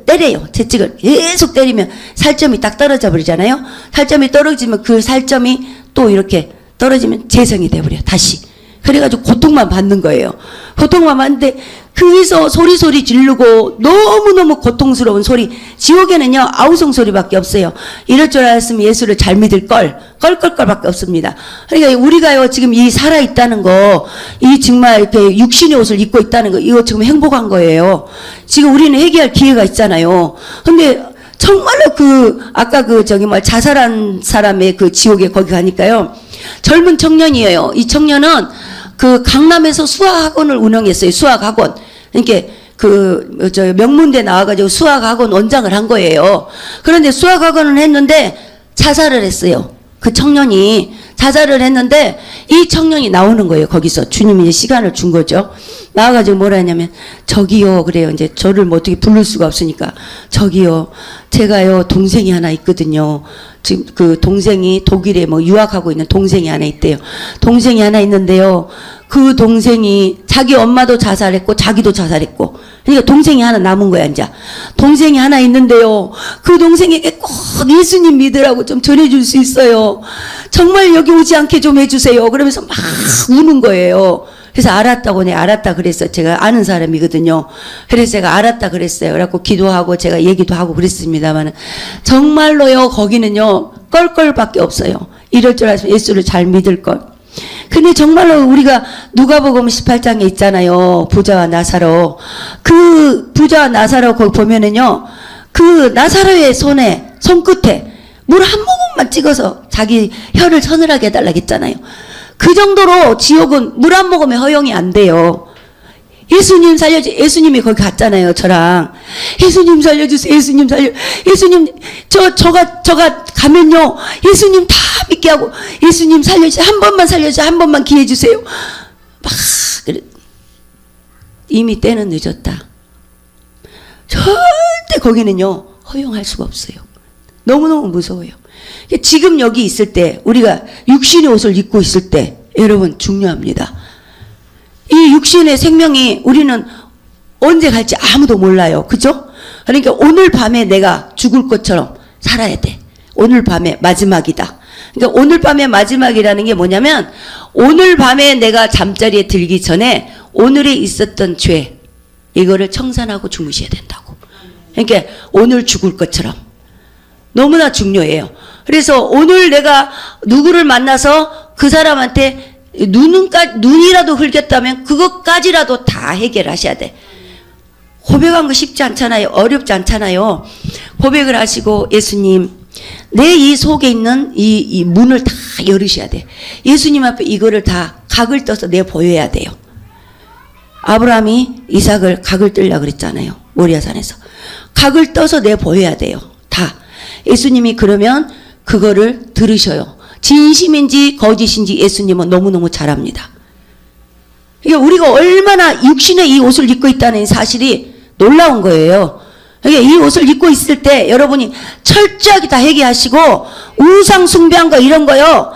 때려요. 채찍을 계속 때리면 살점이 딱 떨어져 버리잖아요. 살점이 떨어지면 그 살점이 또 이렇게 떨어지면 재생이 돼버려요. 다시. 그래가지고 고통만 받는 거예요. 고통만 받는데 거기서 소리 지르고 너무너무 고통스러운 소리. 지옥에는요 아우성 소리밖에 없어요. 이럴 줄 알았으면 예수를 잘 믿을 걸 껄껄껄밖에 없습니다. 그러니까 우리가요 지금 이 살아 있다는 거, 이 정말 이렇게 육신의 옷을 입고 있다는 거, 이거 지금 행복한 거예요. 지금 우리는 회개할 기회가 있잖아요. 근데 정말로 아까 자살한 사람의 그 지옥에 거기 가니까요. 젊은 청년이에요. 이 청년은 그 강남에서 수학학원을 운영했어요. 수학학원. 그러니까 명문대 나와가지고 수학학원 원장을 한 거예요. 그런데 수학학원을 했는데 자살을 했어요. 그 청년이 자살을 했는데 이 청년이 나오는 거예요. 거기서 주님이 이제 시간을 준 거죠. 나와가지고 뭐라 했냐면 저기요 그래요. 이제 저를 뭐 어떻게 부를 수가 없으니까 저기요 제가요 동생이 하나 있거든요. 지금 그 동생이 독일에 뭐 유학하고 있는 동생이 하나 있대요. 동생이 하나 있는데요. 그 동생이 자기 엄마도 자살했고 자기도 자살했고 그러니까 동생이 하나 남은 거야 이제. 동생이 하나 있는데요. 그 동생에게 꼭 예수님 믿으라고 좀 전해줄 수 있어요. 정말 여기 오지 않게 좀 해주세요. 그러면서 막 우는 거예요. 그래서 알았다고 알았다 그랬어요. 제가 아는 사람이거든요. 그래서 제가 알았다 그랬어요. 그래갖고 기도하고 제가 얘기도 하고 그랬습니다만 정말로요 거기는요 껄껄밖에 없어요. 이럴 줄 알았으면 예수를 잘 믿을 걸. 근데 정말로 우리가 누가복음 18장에 있잖아요. 부자와 나사로. 그 부자와 나사로 거기 보면은요. 그 나사로의 손끝에 물 한 모금만 찍어서 자기 혀를 서늘하게 해달라고 했잖아요. 그 정도로 지옥은 물 한 모금에 허용이 안 돼요. 예수님 살려주세요. 예수님이 거기 갔잖아요. 저랑. 예수님 살려주세요. 예수님 저가 가면요. 예수님 다 믿게 하고 예수님 살려주세요. 한 번만 살려주세요. 한 번만 기회 주세요. 막 그래. 이미 때는 늦었다. 절대 거기는요. 허용할 수가 없어요. 너무너무 무서워요. 지금 여기 있을 때 우리가 육신의 옷을 입고 있을 때 여러분 중요합니다. 이 육신의 생명이 우리는 언제 갈지 아무도 몰라요. 그죠? 그러니까 오늘 밤에 내가 죽을 것처럼 살아야 돼. 오늘 밤에 마지막이다. 그러니까 오늘 밤의 마지막이라는 게 뭐냐면 오늘 밤에 내가 잠자리에 들기 전에 오늘에 있었던 죄 이거를 청산하고 주무셔야 된다고. 그러니까 오늘 죽을 것처럼 너무나 중요해요. 그래서 오늘 내가 누구를 만나서 그 사람한테 눈이라도 흘겼다면 그것까지라도 다 해결하셔야 돼. 고백한 거 쉽지 않잖아요. 어렵지 않잖아요. 고백을 하시고 예수님 내 이 속에 있는 이 문을 다 열으셔야 돼. 예수님 앞에 이거를 다 각을 떠서 내 보여야 돼요. 아브라함이 이삭을 각을 뜨려고 그랬잖아요. 모리아산에서. 각을 떠서 내 보여야 돼요. 다. 예수님이 그러면 그거를 들으셔요. 진심인지 거짓인지 예수님은 너무너무 잘 압니다. 그러니까 우리가 얼마나 육신의 이 옷을 입고 있다는 사실이 놀라운 거예요. 그러니까 이 옷을 입고 있을 때 여러분이 철저하게 다 회개하시고 우상 숭배한 거 이런 거요.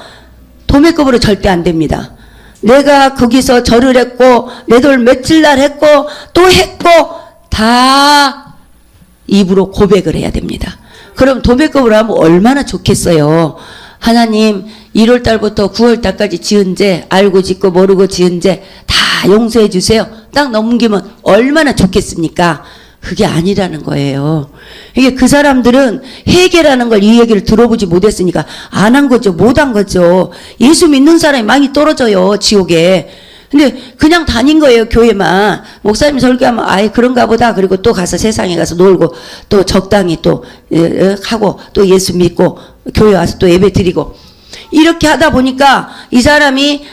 도매급으로 절대 안 됩니다. 내가 거기서 절을 했고 내 돌 며칠 날 했고 또 했고 다 입으로 고백을 해야 됩니다. 그럼 도매급으로 하면 얼마나 좋겠어요. 하나님 1월달부터 9월달까지 지은 죄 알고 짓고 모르고 지은 죄 다 용서해 주세요. 딱 넘기면 얼마나 좋겠습니까? 그게 아니라는 거예요. 이게 그 사람들은 회개라는 걸 이 얘기를 들어보지 못했으니까 안 한 거죠. 못 한 거죠. 예수 믿는 사람이 많이 떨어져요. 지옥에. 근데 그냥 다닌 거예요. 교회만. 목사님 설교하면 아예 그런가 보다. 그리고 또 가서 세상에 가서 놀고 또 적당히 또 하고 또 예수 믿고 교회 와서 또 예배 드리고 이렇게 하다 보니까 이 사람이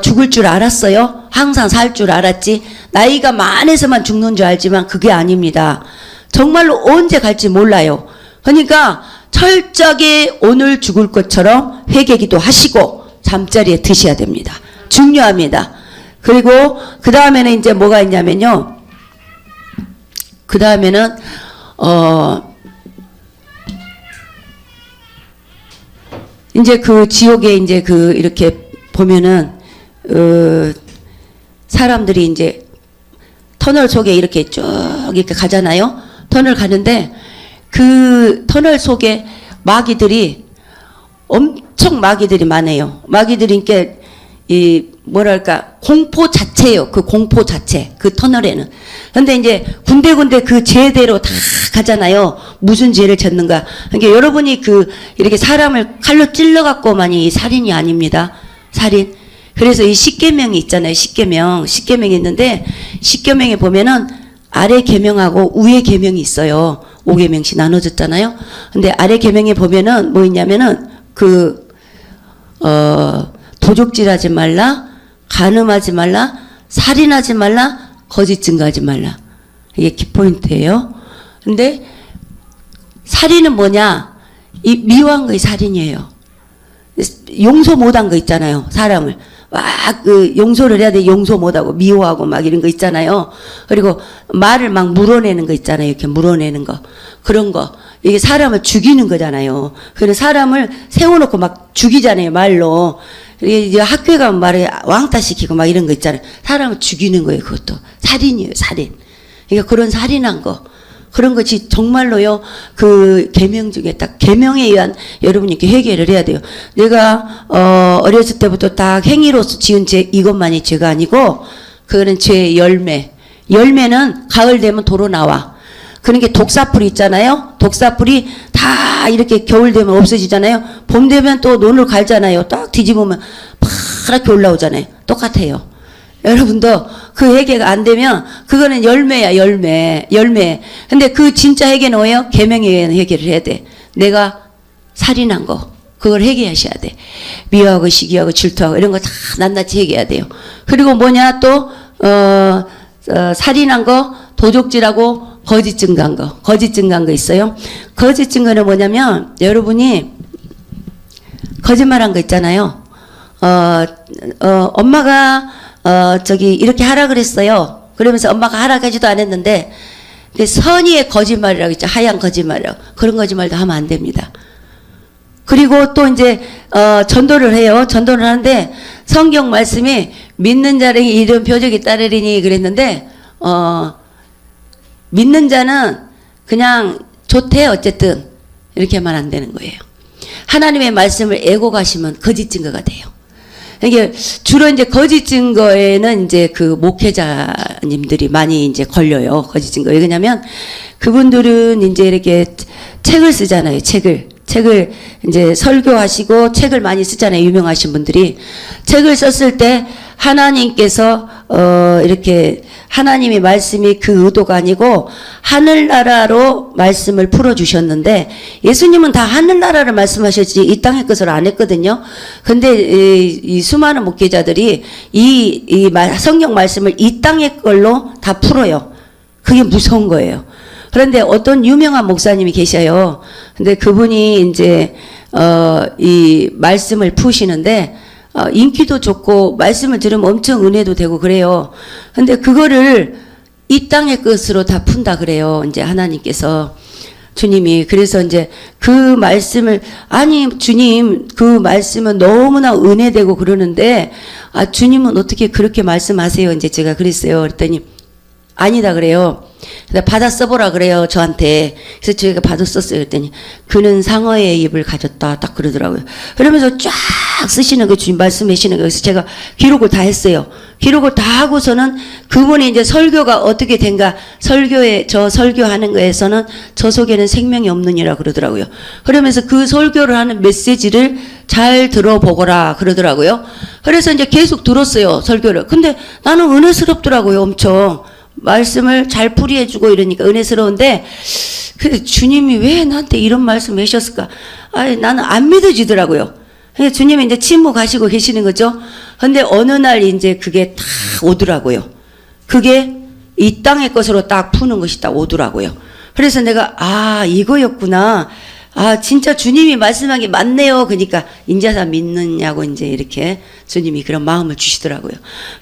죽을 줄 알았어요. 항상 살 줄 알았지. 나이가 많아서만 죽는 줄 알지만 그게 아닙니다. 정말로 언제 갈지 몰라요. 그러니까 철저하게 오늘 죽을 것처럼 회개기도 하시고 잠자리에 드셔야 됩니다. 중요합니다. 그리고 그 다음에는 이제 뭐가 있냐면요. 그 다음에는 이제 그 지옥에 이제 그 이렇게 보면은 사람들이 이제 터널 속에 이렇게 쭉 이렇게 가잖아요. 터널 가는데 그 터널 속에 마귀들이 엄청 마귀들이 많아요. 마귀들이 이렇게 이 뭐랄까 공포 자체예요. 그 공포 자체 그 터널에는. 근데 이제 군데군데 그 죄대로 다 가잖아요. 무슨 죄를 졌는가. 그러니까 여러분이 그 이렇게 사람을 칼로 찔러갖고만이 살인이 아닙니다. 살인. 그래서 이 십계명이 있잖아요. 십계명이 있는데 십계명에 보면은 아래 계명하고 위에 계명이 있어요. 5계명씩 나눠졌잖아요. 근데 아래 계명에 보면은 뭐 있냐면은 도적질하지 말라, 간음하지 말라, 살인하지 말라, 거짓 증거하지 말라. 이게 키포인트예요. 근데 살인은 뭐냐? 이 미워한 거의 살인이에요. 용서 못한 거 있잖아요. 사람을 막 용서를 해야 돼. 용서 못하고 미워하고 막 이런 거 있잖아요. 그리고 말을 막 물어내는 거 있잖아요. 이렇게 물어내는 거. 그런 거. 이게 사람을 죽이는 거잖아요. 그래서 사람을 세워놓고 막 죽이잖아요. 말로. 이제 학교에 가면 말에 왕따 시키고 막 이런 거 있잖아요. 사람을 죽이는 거예요. 그것도 살인이에요. 살인. 그러니까 그런 살인한 거. 그런 것이 정말로요. 그 계명 중에 딱 계명에 의한 여러분이 이렇게 회개를 해야 돼요. 내가 어렸을 때부터 딱 행위로서 지은 죄 이것만이 죄가 아니고 그거는 죄의 열매. 열매는 가을 되면 도로 나와. 그러니까 독사풀이 있잖아요. 독사풀이 다 이렇게 겨울 되면 없어지잖아요. 봄 되면 또 논을 갈잖아요. 딱 뒤집으면 파랗게 올라오잖아요. 똑같아요. 여러분도 그 회개가 안 되면 그거는 열매야. 열매. 근데 그 진짜 회개는 뭐예요? 계명에 의한 회개를 해야 돼. 내가 살인한 거 그걸 회개하셔야 돼. 미워하고 시기하고 질투하고 이런 거 다 낱낱이 회개해야 돼요. 그리고 뭐냐 또 살인한 거 도적질하고 거짓 증거한 거 있어요. 거짓 증거는 뭐냐면 여러분이 거짓말한 거 있잖아요. 엄마가 저기 이렇게 하라 그랬어요. 그러면서 엄마가 하라까지도 안 했는데 선의의 거짓말이라고 있죠. 하얀 거짓말이라고. 그런 거짓말도 하면 안 됩니다. 그리고 또 이제 전도를 해요. 전도를 하는데 성경 말씀이 믿는 자에게 이런 표적이 따르리니 그랬는데 믿는 자는 그냥 좋대 어쨌든 이렇게 하면 안 되는 거예요. 하나님의 말씀을 애고 가시면 거짓 증거가 돼요. 이게 주로 이제 거짓 증거에는 이제 그 목회자님들이 많이 이제 걸려요. 거짓 증거. 왜냐면 그분들은 이제 이렇게 책을 쓰잖아요. 책을 이제 설교하시고 책을 많이 쓰잖아요. 유명하신 분들이. 책을 썼을 때 하나님께서 이렇게 하나님의 말씀이 그 의도가 아니고 하늘나라로 말씀을 풀어주셨는데, 예수님은 다 하늘나라를 말씀하셨지 이 땅의 것을 안 했거든요. 근데 이 수많은 목회자들이 이 성경 말씀을 이 땅의 걸로 다 풀어요. 그게 무서운 거예요. 그런데 어떤 유명한 목사님이 계셔요. 근데 그분이 이제 이 말씀을 푸시는데 인기도 좋고 말씀을 들으면 엄청 은혜도 되고 그래요. 근데 그거를 이 땅의 것으로 다 푼다 그래요. 이제 하나님께서, 주님이. 그래서 이제 그 말씀을, 아니 주님 그 말씀은 너무나 은혜되고 그러는데 주님은 어떻게 그렇게 말씀하세요? 이제 제가 그랬어요. 그랬더니 아니다 그래요. 받아 써보라 그래요, 저한테. 그래서 제가 받아 썼어요. 그랬더니 그는 상어의 입을 가졌다 딱 그러더라고요. 그러면서 쫙 쓰시는 거, 주님 말씀하시는 거. 그래서 제가 기록을 다 했어요. 기록을 다 하고서는 그분이 이제 설교가 어떻게 된가, 저 설교하는 거에서는 저 속에는 생명이 없느니라 그러더라고요. 그러면서 그 설교를 하는 메시지를 잘 들어보거라 그러더라고요. 그래서 이제 계속 들었어요, 설교를. 근데 나는 은혜스럽더라고요, 엄청. 말씀을 잘 풀이해주고 이러니까 은혜스러운데, 근데 주님이 왜 나한테 이런 말씀 하셨을까? 나는 안 믿어지더라고요. 주님이 이제 침묵하시고 계시는 거죠. 근데 어느 날 이제 그게 다 오더라고요. 그게 이 땅의 것으로 딱 푸는 것이 딱 오더라고요. 그래서 내가 이거였구나. 진짜 주님이 말씀한 게 맞네요. 그러니까 인자사 믿느냐고 이제 이렇게 주님이 그런 마음을 주시더라고요.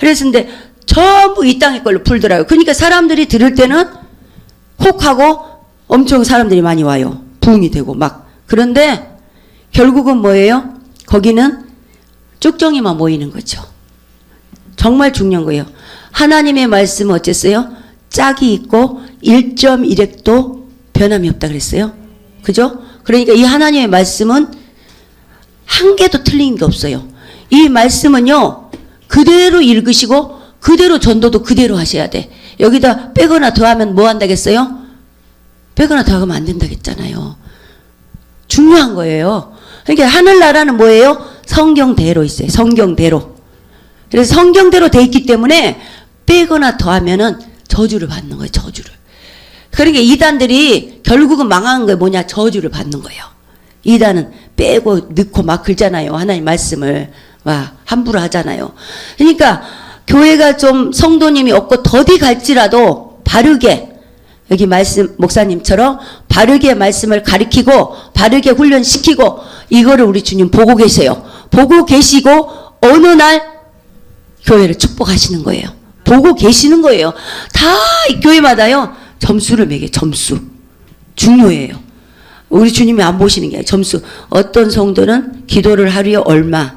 그래서 근데 전부 이 땅의 걸로 풀더라고요. 그러니까 사람들이 들을 때는 혹하고 엄청 사람들이 많이 와요. 부흥이 되고 막. 그런데 결국은 뭐예요? 거기는 쭉정이만 모이는 거죠. 정말 중요한 거예요. 하나님의 말씀은 어쨌어요? 짝이 있고 1.1핵도 변함이 없다 그랬어요. 그죠? 그러니까 이 하나님의 말씀은 한 개도 틀린 게 없어요. 이 말씀은요, 그대로 읽으시고 그대로 전도도 그대로 하셔야 돼. 여기다 빼거나 더하면 뭐 한다겠어요? 빼거나 더하면 안 된다겠잖아요. 중요한 거예요. 그러니까 하늘나라는 뭐예요? 성경대로 있어요. 성경대로. 그래서 성경대로 돼 있기 때문에 빼거나 더하면은 저주를 받는 거예요. 저주를. 그러니까 이단들이 결국은 망한 게 뭐냐? 저주를 받는 거예요. 이단은 빼고 넣고 막 긁잖아요. 하나님 말씀을 와 함부로 하잖아요. 그러니까 교회가 좀 성도님이 없고 더디 갈지라도 바르게, 여기 말씀 목사님처럼 바르게 말씀을 가르치고 바르게 훈련시키고, 이거를 우리 주님 보고 계세요. 보고 계시고 어느 날 교회를 축복하시는 거예요. 보고 계시는 거예요. 다 이 교회마다요 점수를 매겨. 점수 중요해요. 우리 주님이 안 보시는 게 아니라 점수. 어떤 성도는 기도를 하루에 얼마,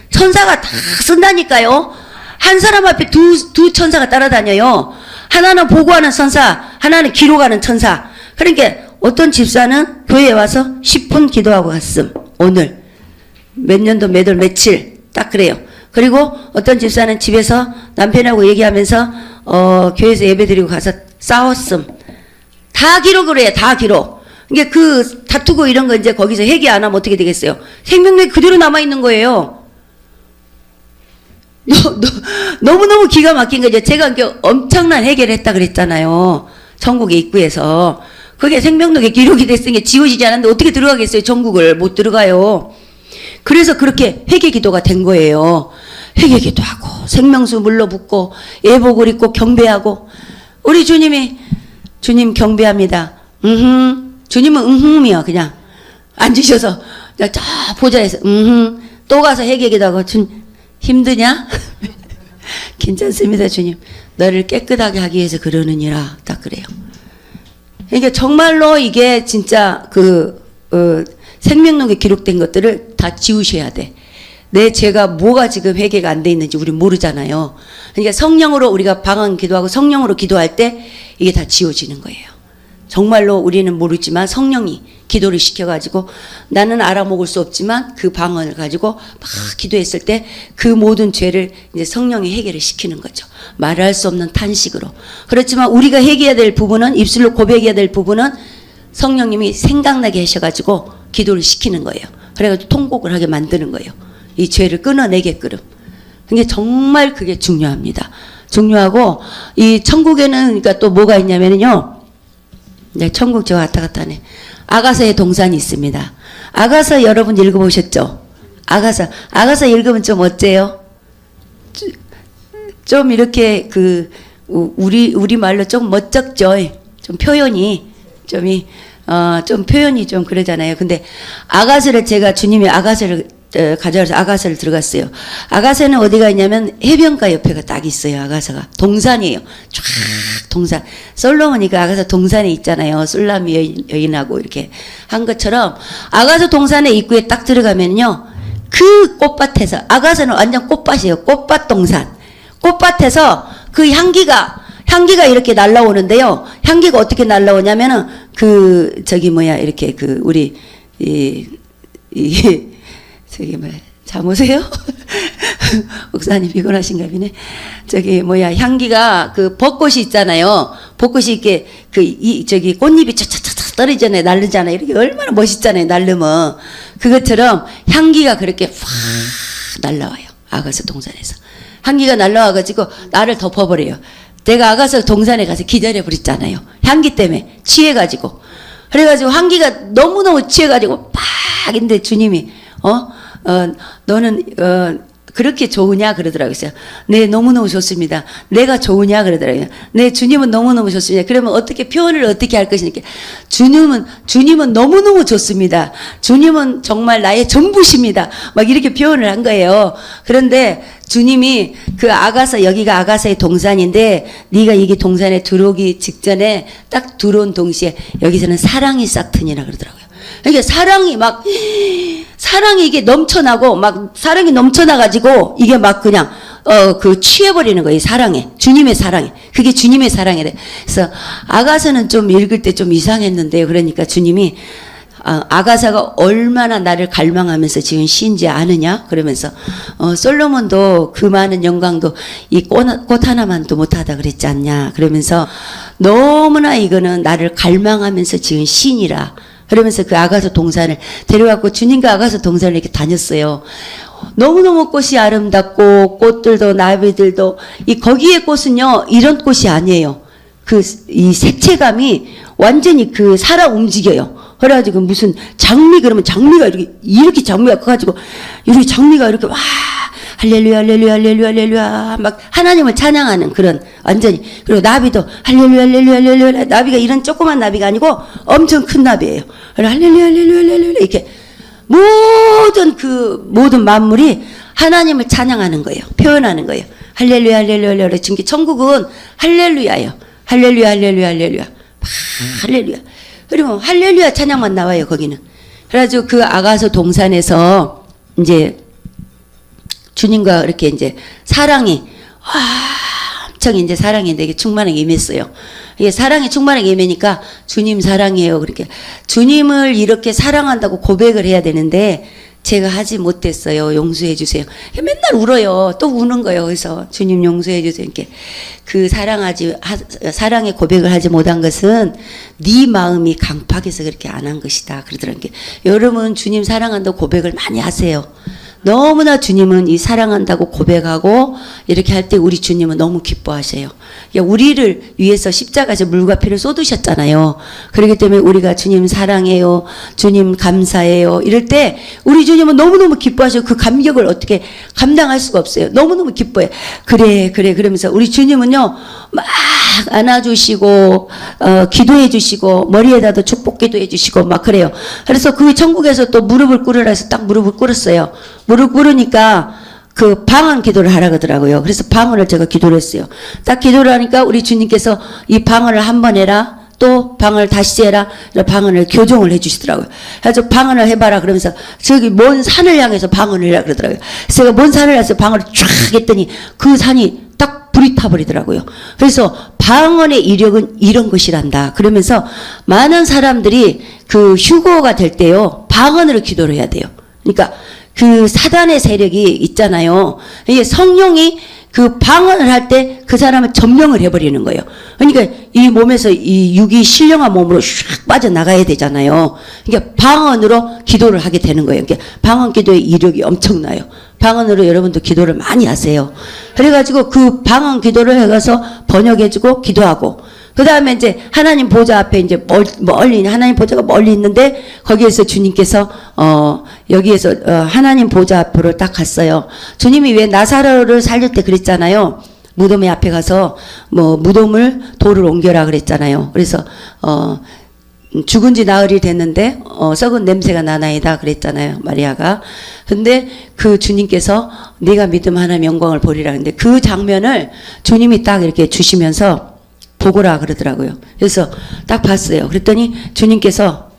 천사가 다 쓴다니까요. 한 사람 앞에 두 천사가 따라다녀요. 하나는 보고하는 천사, 하나는 기록하는 천사. 그러니까 어떤 집사는 교회에 와서 10분 기도하고 갔음. 오늘 몇 년도 몇 월 며칠 딱 그래요. 그리고 어떤 집사는 집에서 남편하고 얘기하면서 교회에서 예배드리고 가서 싸웠음. 다 기록을 해요. 다 기록. 그러니까 그 다투고 이런 거 이제 거기서 회개 안 하면 어떻게 되겠어요? 생명력이 그대로 남아있는 거예요. 너무너무 기가 막힌 거죠. 제가 엄청난 해결을 했다 그랬잖아요. 천국의 입구에서. 그게 생명력에 기록이 됐으니까 지워지지 않았는데 어떻게 들어가겠어요? 천국을 못 들어가요. 그래서 그렇게 회개 기도가 된 거예요. 회개 기도하고 생명수 물로 붓고 예복을 입고 경배하고, 우리 주님이, 주님 경배합니다. 주님은 응흠이요. 그냥 앉으셔서 저 보좌에서 또 가서 회개 기도하고, 주님 힘드냐? 괜찮습니다, 주님. 너를 깨끗하게 하기 위해서 그러느니라. 딱 그래요. 그러니까 정말로 이게 진짜 생명록에 기록된 것들을 다 지우셔야 돼. 내 죄가 뭐가 지금 회개가 안 돼 있는지 우리 모르잖아요. 그러니까 성령으로 우리가 방언 기도하고 성령으로 기도할 때 이게 다 지워지는 거예요. 정말로 우리는 모르지만 성령이 기도를 시켜가지고 나는 알아먹을 수 없지만 그 방언을 가지고 막 기도했을 때 그 모든 죄를 이제 성령이 해결을 시키는 거죠. 말할 수 없는 탄식으로. 그렇지만 우리가 해결해야 될 부분은, 입술로 고백해야 될 부분은 성령님이 생각나게 하셔가지고 기도를 시키는 거예요. 그래가지고 통곡을 하게 만드는 거예요. 이 죄를 끊어내게끔. 그게 정말 그게 중요합니다. 중요하고, 이 천국에는 그러니까 또 뭐가 있냐면요. 네, 천국 저 왔다 갔다 하네. 아가서의 동산이 있습니다. 아가서 여러분 읽어보셨죠? 아가서 읽으면 좀 어때요? 좀 이렇게 우리 말로 좀 멋쩍죠? 좀 표현이, 좀 표현이 좀 그러잖아요. 근데 아가서를 제가 주님이 아가서를 가져와서 아가서를 들어갔어요. 아가서는 어디가 있냐면 해변가 옆에가 딱 있어요. 아가서가 동산이에요. 쫙 동산. 솔로몬이 그 아가서 동산에 있잖아요. 술라미 여인하고 이렇게 한 것처럼 아가서 동산의 입구에 딱 들어가면요, 그 꽃밭에서, 아가서는 완전 꽃밭이에요. 꽃밭 동산. 꽃밭에서 그 향기가 이렇게 날라오는데요. 향기가 어떻게 날라오냐면은 이렇게 우리 저기 잠오세요? 목사님 피곤하신가 보네. 향기가 벚꽃이 있잖아요. 벚꽃이 이렇게 꽃잎이 차차차차 떨어지잖아요. 날르잖아요. 이렇게 얼마나 멋있잖아요. 날르면. 그것처럼 향기가 그렇게 확 날라와요. 아가서 동산에서. 향기가 날라와가지고 나를 덮어버려요. 내가 아가서 동산에 가서 기다려버렸잖아요. 향기 때문에 취해가지고. 그래가지고 향기가 너무너무 취해가지고 팍 인데 주님이 너는 그렇게 좋으냐 그러더라고요. 네, 너무너무 좋습니다. 내가 좋으냐 그러더라고요. 네, 주님은 너무너무 좋습니다. 그러면 어떻게 표현을 어떻게 할 것이니까 주님은 너무너무 좋습니다. 주님은 정말 나의 전부십니다. 막 이렇게 표현을 한 거예요. 그런데 주님이 여기가 아가서의 동산인데 네가 이게 동산에 들어오기 직전에 딱 들어온 동시에 여기서는 사랑이 싹트니라 그러더라고요. 그러니까 사랑이 이게 넘쳐나고 사랑이 넘쳐나가지고 이게 그냥 취해버리는 거예요. 사랑에. 주님의 사랑에. 그게 주님의 사랑이래. 그래서 아가서는 좀 읽을 때 좀 이상했는데요. 그러니까 주님이 아가사가 얼마나 나를 갈망하면서 지은 시인지 아느냐? 그러면서 솔로몬도 그 많은 영광도 이 꽃 하나만도 못하다 그랬지 않냐? 그러면서 너무나 이거는 나를 갈망하면서 지은 시인이라. 그러면서 그 아가서 동산을 데려갖고 주님과 아가서 동산을 이렇게 다녔어요. 너무너무 꽃이 아름답고 꽃들도 나비들도 거기의 꽃은요 이런 꽃이 아니에요. 이 색채감이 완전히 살아 움직여요. 그래가지고 무슨 그러면 장미가 이렇게 장미가 커가지고 이렇게 장미가 이렇게 와 할렐루야 할렐루야 할렐루야 할렐루야 막 하나님을 찬양하는 그런 완전히. 그리고 나비도 할렐루야 할렐루야 할렐루야. 나비가 이런 조그만 나비가 아니고 엄청 큰 나비예요. 할렐루야 할렐루야 할렐루야 이렇게 모든 만물이 하나님을 찬양하는 거예요. 표현하는 거예요. 할렐루야 할렐루야 할렐루야. 지금 천국은 할렐루야예요. 할렐루야 할렐루야 할렐루야 할렐루야. 그리고 할렐루야 찬양만 나와요. 거기는. 그래가지고 그 아가서 동산에서 이제 주님과 이렇게 이제 사랑이 엄청 이제 사랑이 되게 충만하게 임했어요. 이게 사랑이 충만하게 임하니까 주님 사랑해요. 그렇게 주님을 이렇게 사랑한다고 고백을 해야 되는데 제가 하지 못했어요. 용서해 주세요. 맨날 울어요. 또 우는 거예요. 그래서 주님 용서해 주세요. 이렇게 사랑의 고백을 하지 못한 것은 네 마음이 강팍해서 그렇게 안 한 것이다. 그러더라고요. 여러분 주님 사랑한다고 고백을 많이 하세요. 너무나 주님은 이 사랑한다고 고백하고 이렇게 할 때 우리 주님은 너무 기뻐하셔요. 우리를 위해서 십자가에서 물과 피를 쏟으셨잖아요. 그렇기 때문에 우리가 주님 사랑해요. 주님 감사해요. 이럴 때 우리 주님은 너무너무 기뻐하셔요. 그 감격을 어떻게 감당할 수가 없어요. 너무너무 기뻐해. 그래 그러면서 우리 주님은요 막 안아주시고 기도해 주시고 머리에다도 축복기도 해주시고 막 그래요. 그래서 그 천국에서 또 무릎을 꿇으라 해서 딱 무릎을 꿇었어요. 무릎 꿇으니까 방언 기도를 하라 그러더라고요. 그래서 방언을 제가 기도를 했어요. 딱 기도를 하니까 우리 주님께서 이 방언을 한 번 해라. 또 방언을 다시 해라. 방언을 교정을 해주시더라고요. 그래서 방언을 해봐라. 그러면서 저기 먼 산을 향해서 방언을 해라 그러더라고요. 그래서 제가 먼 산을 향해서 방언을 쫙 했더니 그 산이 딱 불이 타버리더라고요. 그래서 방언의 이력은 이런 것이란다. 그러면서 많은 사람들이 그 휴거가 될 때요, 방언으로 기도를 해야 돼요. 그러니까 그 사단의 세력이 있잖아요. 이게 성령이 그 방언을 할 때 그 사람을 점령을 해버리는 거예요. 그러니까 이 몸에서 이 육이 신령한 몸으로 샥 빠져나가야 되잖아요. 그러니까 방언으로 기도를 하게 되는 거예요. 그러니까 방언 기도의 이력이 엄청나요. 방언으로 여러분도 기도를 많이 하세요. 그래가지고 그 방언 기도를 해가서 번역해주고 기도하고, 그 다음에 이제 하나님 보좌 앞에 이제 멀리, 하나님 보좌가 멀리 있는데 거기에서 주님께서 여기에서 하나님 보좌 앞으로 딱 갔어요. 주님이 왜 나사로를 살릴 때 그랬잖아요. 무덤의 앞에 가서 뭐 무덤을 돌을 옮겨라 그랬잖아요. 그래서 죽은 지 나흘이 됐는데 썩은 냄새가 나나이다 그랬잖아요, 마리아가. 근데 그 주님께서 네가 믿음 하나님 영광을 보리라. 근데 그 장면을 주님이 딱 이렇게 주시면서 보고라 그러더라고요. 그래서 딱 봤어요. 그랬더니 주님께서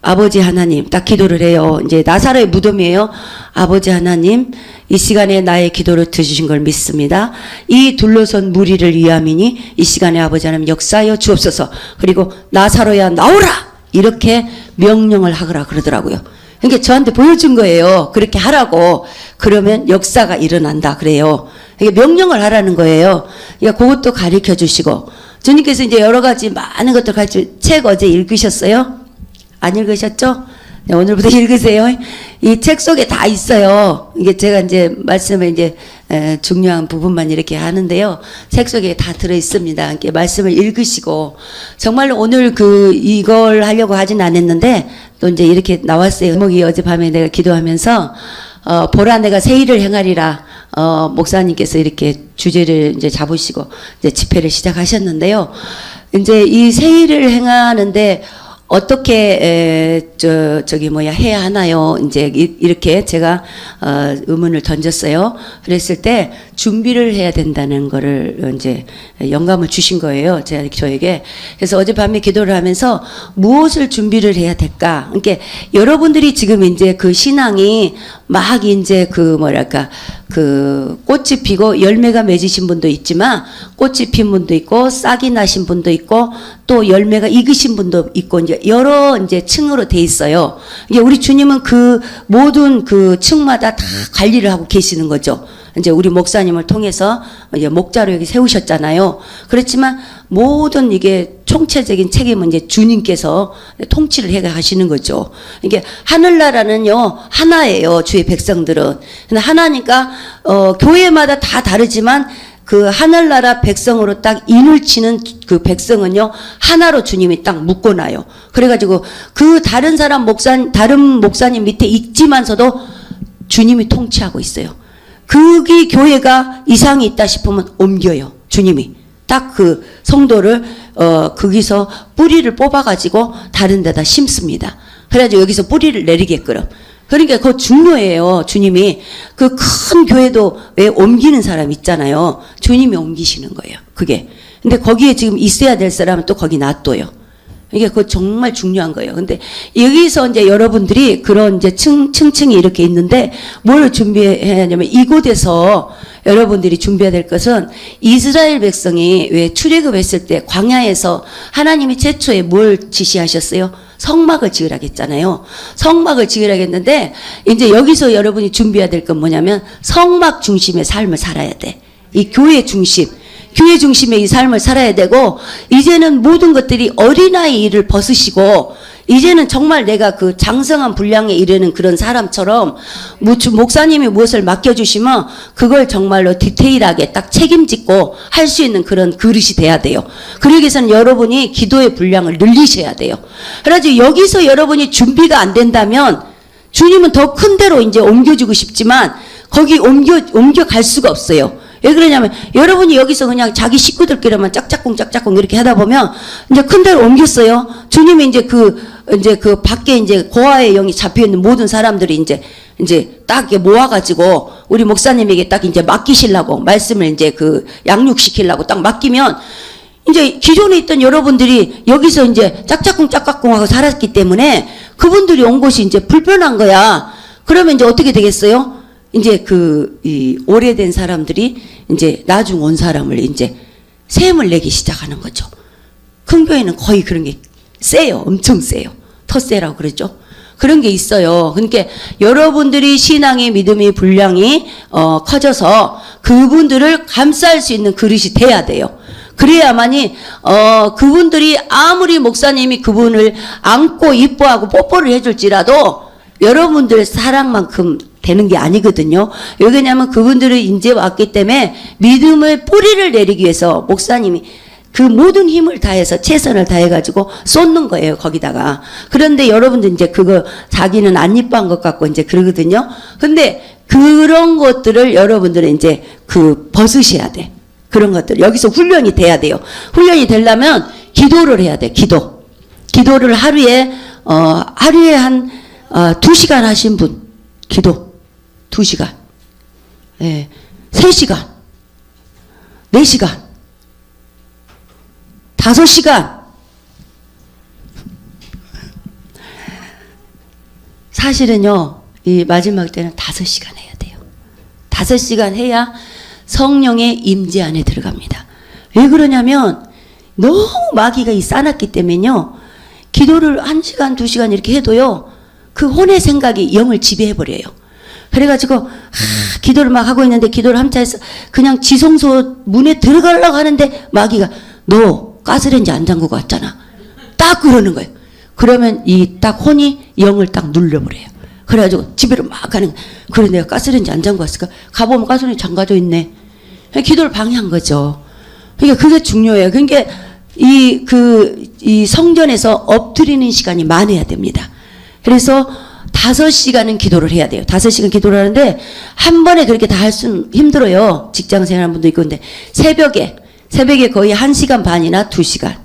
아버지 하나님, 딱 기도를 해요. 이제 나사로의 무덤이에요. 아버지 하나님, 이 시간에 나의 기도를 들으신 걸 믿습니다. 이 둘러선 무리를 위함이니 이 시간에 아버지 하나님 역사하여 주옵소서. 그리고 나사로야 나오라! 이렇게 명령을 하거라 그러더라고요. 그러니까 저한테 보여준 거예요. 그렇게 하라고. 그러면 역사가 일어난다 그래요. 이게 명령을 하라는 거예요. 그러니까 그것도 가르쳐 주시고, 주님께서 이제 여러 가지 많은 것들 가르쳐, 책 어제 읽으셨어요? 안 읽으셨죠? 네, 오늘부터 읽으세요. 이 책 속에 다 있어요. 이게 제가 이제 말씀을 이제 중요한 부분만 이렇게 하는데요. 책 속에 다 들어 있습니다. 이렇게 말씀을 읽으시고, 정말로 오늘 이걸 하려고 하진 않았는데 또 이제 이렇게 나왔어요. 제목이 어젯밤에 내가 기도하면서 보라 내가 새 일을 행하리라. 목사님께서 이렇게 주제를 이제 잡으시고 이제 집회를 시작하셨는데요. 이제 이 새 일을 행하는데 어떻게 해야 하나요? 이제 이렇게 제가 의문을 던졌어요. 그랬을 때 준비를 해야 된다는 거를 이제 영감을 주신 거예요. 저에게. 그래서 어젯밤에 기도를 하면서 무엇을 준비를 해야 될까? 그러니까 여러분들이 지금 이제 그 신앙이 막 이제 꽃이 피고 열매가 맺으신 분도 있지만 꽃이 핀 분도 있고 싹이 나신 분도 있고 또 열매가 익으신 분도 있고 이제 여러 이제 층으로 돼 있어요. 이게 우리 주님은 그 모든 그 층마다 다 관리를 하고 계시는 거죠. 이제 우리 목사님을 통해서 이제 목자로 여기 세우셨잖아요. 그렇지만 모든 이게 총체적인 책임은 이제 주님께서 통치를 해 가시는 거죠. 이게 하늘나라는요 하나예요. 주의 백성들은. 근데 하나니까 교회마다 다 다르지만 그 하늘나라 백성으로 딱 인을 치는 그 백성은요 하나로 주님이 딱 묶어놔요. 그래가지고 그 다른 목사님 밑에 있지만서도 주님이 통치하고 있어요. 거기 교회가 이상이 있다 싶으면 옮겨요. 주님이 딱 그 성도를 거기서 뿌리를 뽑아가지고 다른 데다 심습니다. 그래가지고 여기서 뿌리를 내리게끔. 그러니까 그거 중요해요. 주님이 그 큰 교회도 왜 옮기는 사람 있잖아요. 주님이 옮기시는 거예요. 그게. 근데 거기에 지금 있어야 될 사람은 또 거기 놔둬요. 이게 그거 정말 중요한 거예요. 근데 여기서 이제 여러분들이 그런 이제 층층이 이렇게 있는데 뭘 준비해야 하냐면 이곳에서 여러분들이 준비해야 될 것은 이스라엘 백성이 왜 출애굽했을 때 광야에서 하나님이 최초에 뭘 지시하셨어요? 성막을 지으라고 했잖아요. 성막을 지으라고 했는데 이제 여기서 여러분이 준비해야 될 건 뭐냐면 성막 중심의 삶을 살아야 돼. 이 교회 중심. 교회 중심의 이 삶을 살아야 되고 이제는 모든 것들이 어린아이 일을 벗으시고 이제는 정말 내가 그 장성한 분량에 이르는 그런 사람처럼 목사님이 무엇을 맡겨주시면 그걸 정말로 디테일하게 딱 책임짓고 할 수 있는 그런 그릇이 돼야 돼요. 그러기 위해서는 여러분이 기도의 분량을 늘리셔야 돼요. 그래가지고 여기서 여러분이 준비가 안 된다면 주님은 더 큰 데로 이제 옮겨주고 싶지만 거기 옮겨갈 수가 없어요. 왜 그러냐면 여러분이 여기서 그냥 자기 식구들끼리만 짝짝꿍 이렇게 하다 보면 이제 큰 데로 옮겼어요. 주님이 이제 그 밖에 이제 고아의 영이 잡혀 있는 모든 사람들이 이제 딱 이렇게 모아가지고 우리 목사님에게 딱 이제 맡기시려고 말씀을 이제 그 양육시키려고 딱 맡기면 이제 기존에 있던 여러분들이 여기서 이제 짝짝꿍 하고 살았기 때문에 그분들이 온 곳이 이제 불편한 거야. 그러면 이제 어떻게 되겠어요? 이제 이 오래된 사람들이 이제 나중 온 사람을 이제 셈을 내기 시작하는 거죠. 큰 교회는 거의 그런 게 세요. 엄청 세요. 텃세라고 그러죠. 그런 게 있어요. 그러니까 여러분들이 신앙의 믿음의 분량이 커져서 그분들을 감쌀 수 있는 그릇이 돼야 돼요. 그래야만이 그분들이 아무리 목사님이 그분을 안고 이뻐하고 뽀뽀를 해줄지라도 여러분들 사랑만큼 되는 게 아니거든요. 왜냐하면 그분들은 이제 왔기 때문에 믿음의 뿌리를 내리기 위해서 목사님이 그 모든 힘을 다해서 최선을 다해가지고 쏟는 거예요, 거기다가. 그런데 여러분들 이제 그거 자기는 안 이뻐한 것 같고 이제 그러거든요. 근데 그런 것들을 여러분들은 이제 벗으셔야 돼. 그런 것들. 여기서 훈련이 돼야 돼요. 훈련이 되려면 기도를 해야 돼, 기도. 기도를 하루에 한 2시간 하신 분. 기도. 2시간. 예. 3시간. 4시간. 5시간. 사실은요, 이 마지막 때는 5시간 해야 돼요. 5시간 해야 성령의 임재 안에 들어갑니다. 왜 그러냐면, 너무 마귀가 싸놨기 때문에요, 기도를 1시간, 2시간 이렇게 해도요, 그 혼의 생각이 영을 지배해버려요. 그래가지고, 기도를 막 하고 있는데, 기도를 한참 해서, 그냥 지성소 문에 들어가려고 하는데, 마귀가, 너, 가스레인지 안 잠그고 왔잖아. 딱 그러는 거예요. 그러면 이 딱 혼이 영을 딱 눌러버려요. 그래가지고 집에로 막 가는 거예요. 그래 내가 가스레인지 안 잠그고 왔을까? 가보면 가스레인지 잠가져 있네. 기도를 방해한 거죠. 그러니까 그게 중요해요. 그러니까 이 성전에서 엎드리는 시간이 많아야 됩니다. 그래서 5시간은 기도를 해야 돼요. 5시간 기도를 하는데 한 번에 그렇게 다 할 수는 힘들어요. 직장 생활하는 분도 있고. 근데 새벽에 거의 1시간 반이나 2시간.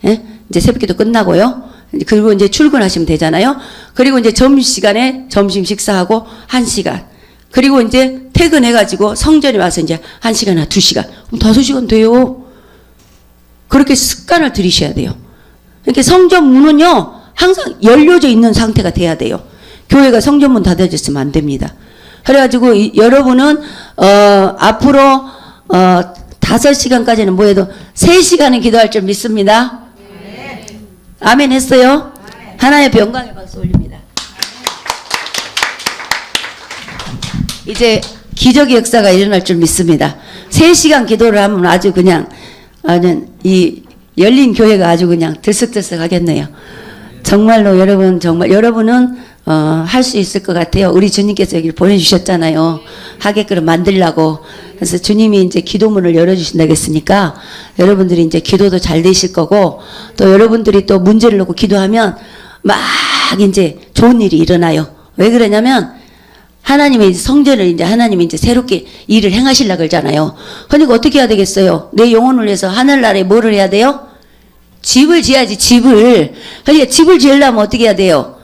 예? 이제 새벽기도 끝나고요. 그리고 이제 출근하시면 되잖아요. 그리고 이제 점심시간에 점심 식사하고 1시간. 그리고 이제 퇴근해가지고 성전에 와서 이제 1시간이나 2시간. 그럼 5시간 돼요. 그렇게 습관을 들이셔야 돼요. 이렇게 성전 문은요, 항상 열려져 있는 상태가 돼야 돼요. 교회가 성전문 닫아졌으면 안 됩니다. 그래가지고 여러분은, 앞으로, 5시간까지는 뭐해도 3시간은 기도할 줄 믿습니다. 네. 아멘 했어요? 네. 하나의 영광의 박수 올립니다. 이제 기적의 역사가 일어날 줄 믿습니다. 3시간 기도를 하면 아주 그냥 이 열린 교회가 아주 그냥 들썩들썩 하겠네요. 정말로 여러분은 할 수 있을 것 같아요. 우리 주님께서 여기를 보내주셨잖아요. 하게끔 만들라고. 그래서 주님이 이제 기도문을 열어주신다고 했으니까 여러분들이 이제 기도도 잘 되실 거고 또 여러분들이 또 문제를 놓고 기도하면 막 이제 좋은 일이 일어나요. 왜 그러냐면 하나님의 성전을 이제 하나님이 이제 새롭게 일을 행하시려고 그러잖아요. 그러니까 어떻게 해야 되겠어요? 내 영혼을 위해서 하늘나라에 뭐를 해야 돼요? 집을 지어야지, 집을. 그러니까 집을 지으려면 어떻게 해야 돼요?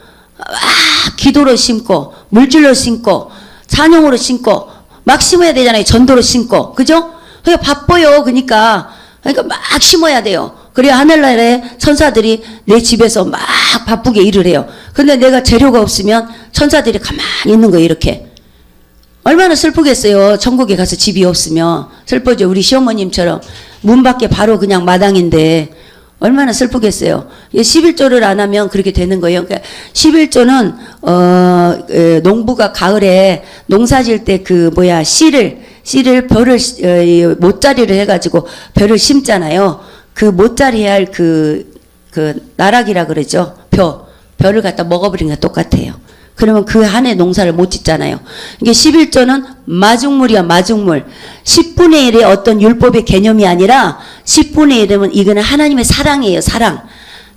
기도로 심고 물질로 심고 찬양으로 심고 막 심어야 되잖아요. 전도로 심고. 그죠? 그러니까 바빠요. 그러니까 막 심어야 돼요. 그래야 하늘나라의 천사들이 내 집에서 막 바쁘게 일을 해요. 근데 내가 재료가 없으면 천사들이 가만히 있는 거예요. 이렇게. 얼마나 슬프겠어요. 천국에 가서 집이 없으면. 슬퍼져. 우리 시어머님처럼 문 밖에 바로 그냥 마당인데 얼마나 슬프겠어요. 11조를 안 하면 그렇게 되는 거예요. 그러니까 11조는 농부가 가을에 농사 질 때 씨를 벼를 모짜리를 해가지고 벼를 심잖아요. 그 모짜리 할 그 나락이라 그러죠. 벼를 갖다 먹어버리는 거 똑같아요. 그러면 그 한 해 농사를 못 짓잖아요. 이게 11조는 마중물이야, 마중물. 10분의 1의 어떤 율법의 개념이 아니라 10분의 1이면 이거는 하나님의 사랑이에요, 사랑.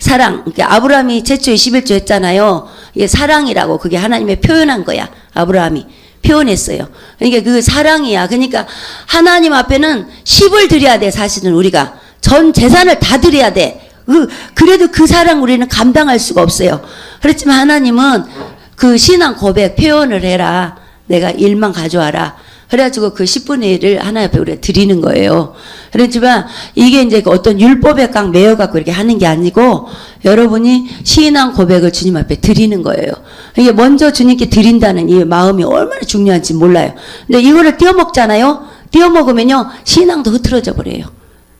그러니까 아브라함이 최초에 11조 했잖아요. 이게 사랑이라고 그게 하나님의 표현한 거야. 아브라함이 표현했어요. 그러니까 그 사랑이야. 그러니까 하나님 앞에는 10을 드려야 돼, 사실은 우리가. 전 재산을 다 드려야 돼. 그래도 그 사랑 우리는 감당할 수가 없어요. 그렇지만 하나님은 그 신앙 고백 표현을 해라. 내가 1만 가져와라. 그래가지고 그 10분의 1을 하나님 앞에 우리가 드리는 거예요. 그렇지만 이게 이제 어떤 율법에 깡 매여갖고 이렇게 하는 게 아니고 여러분이 신앙 고백을 주님 앞에 드리는 거예요. 이게 먼저 주님께 드린다는 이 마음이 얼마나 중요한지 몰라요. 근데 이거를 띄어먹잖아요. 띄어먹으면요 신앙도 흐트러져 버려요.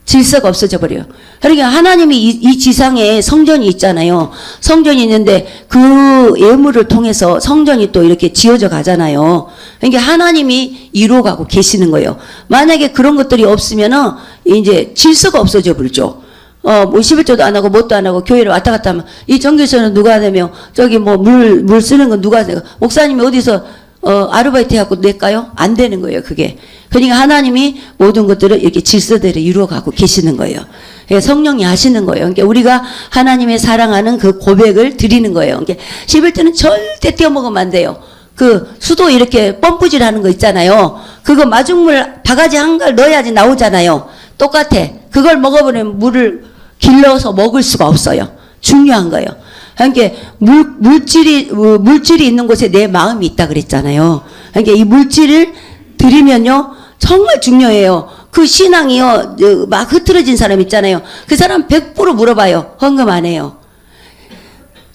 질서가 없어져 버려요. 그러니까 하나님이 이 지상에 성전이 있잖아요. 성전이 있는데 그 예물을 통해서 성전이 또 이렇게 지어져 가잖아요. 그러니까 하나님이 이루어가고 계시는 거예요. 만약에 그런 것들이 없으면은 이제 질서가 없어져 버리죠. 뭐 11조도 안 하고 뭣도 안 하고 교회를 왔다 갔다 하면 이 정교사는 누가 하냐며 저기 뭐 물 쓰는 건 누가 하세요? 목사님이 어디서 아르바이트 해갖고 낼까요? 안 되는 거예요, 그게. 그러니까 하나님이 모든 것들을 이렇게 질서대로 이루어가고 계시는 거예요. 예, 성령이 하시는 거예요. 그러니까 우리가 하나님의 사랑하는 그 고백을 드리는 거예요. 그러니까 11조는 절대 떼어먹으면 안 돼요. 그 수도 이렇게 펌프질 하는 거 있잖아요. 그거 마중물 바가지 한 갈 넣어야지 나오잖아요. 똑같아. 그걸 먹어버리면 물을 길러서 먹을 수가 없어요. 중요한 거예요. 그러니까 물질이 있는 곳에 내 마음이 있다 그랬잖아요. 그러니까 이 물질을 드리면요 정말 중요해요. 그 신앙이요 막 흐트러진 사람 있잖아요. 그 사람 100% 물어봐요. 헌금 안 해요.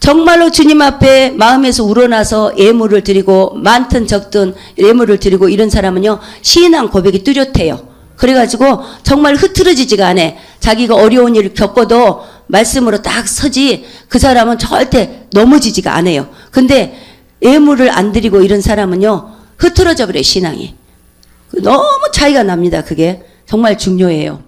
정말로 주님 앞에 마음에서 우러나서 예물을 드리고 많든 적든 예물을 드리고 이런 사람은요 신앙 고백이 뚜렷해요. 그래가지고 정말 흐트러지지가 않아. 자기가 어려운 일을 겪어도 말씀으로 딱 서지 그 사람은 절대 넘어지지가 않아요. 근데 예물을 안 드리고 이런 사람은요 흐트러져 버려요, 신앙이. 너무 차이가 납니다. 그게 정말 중요해요.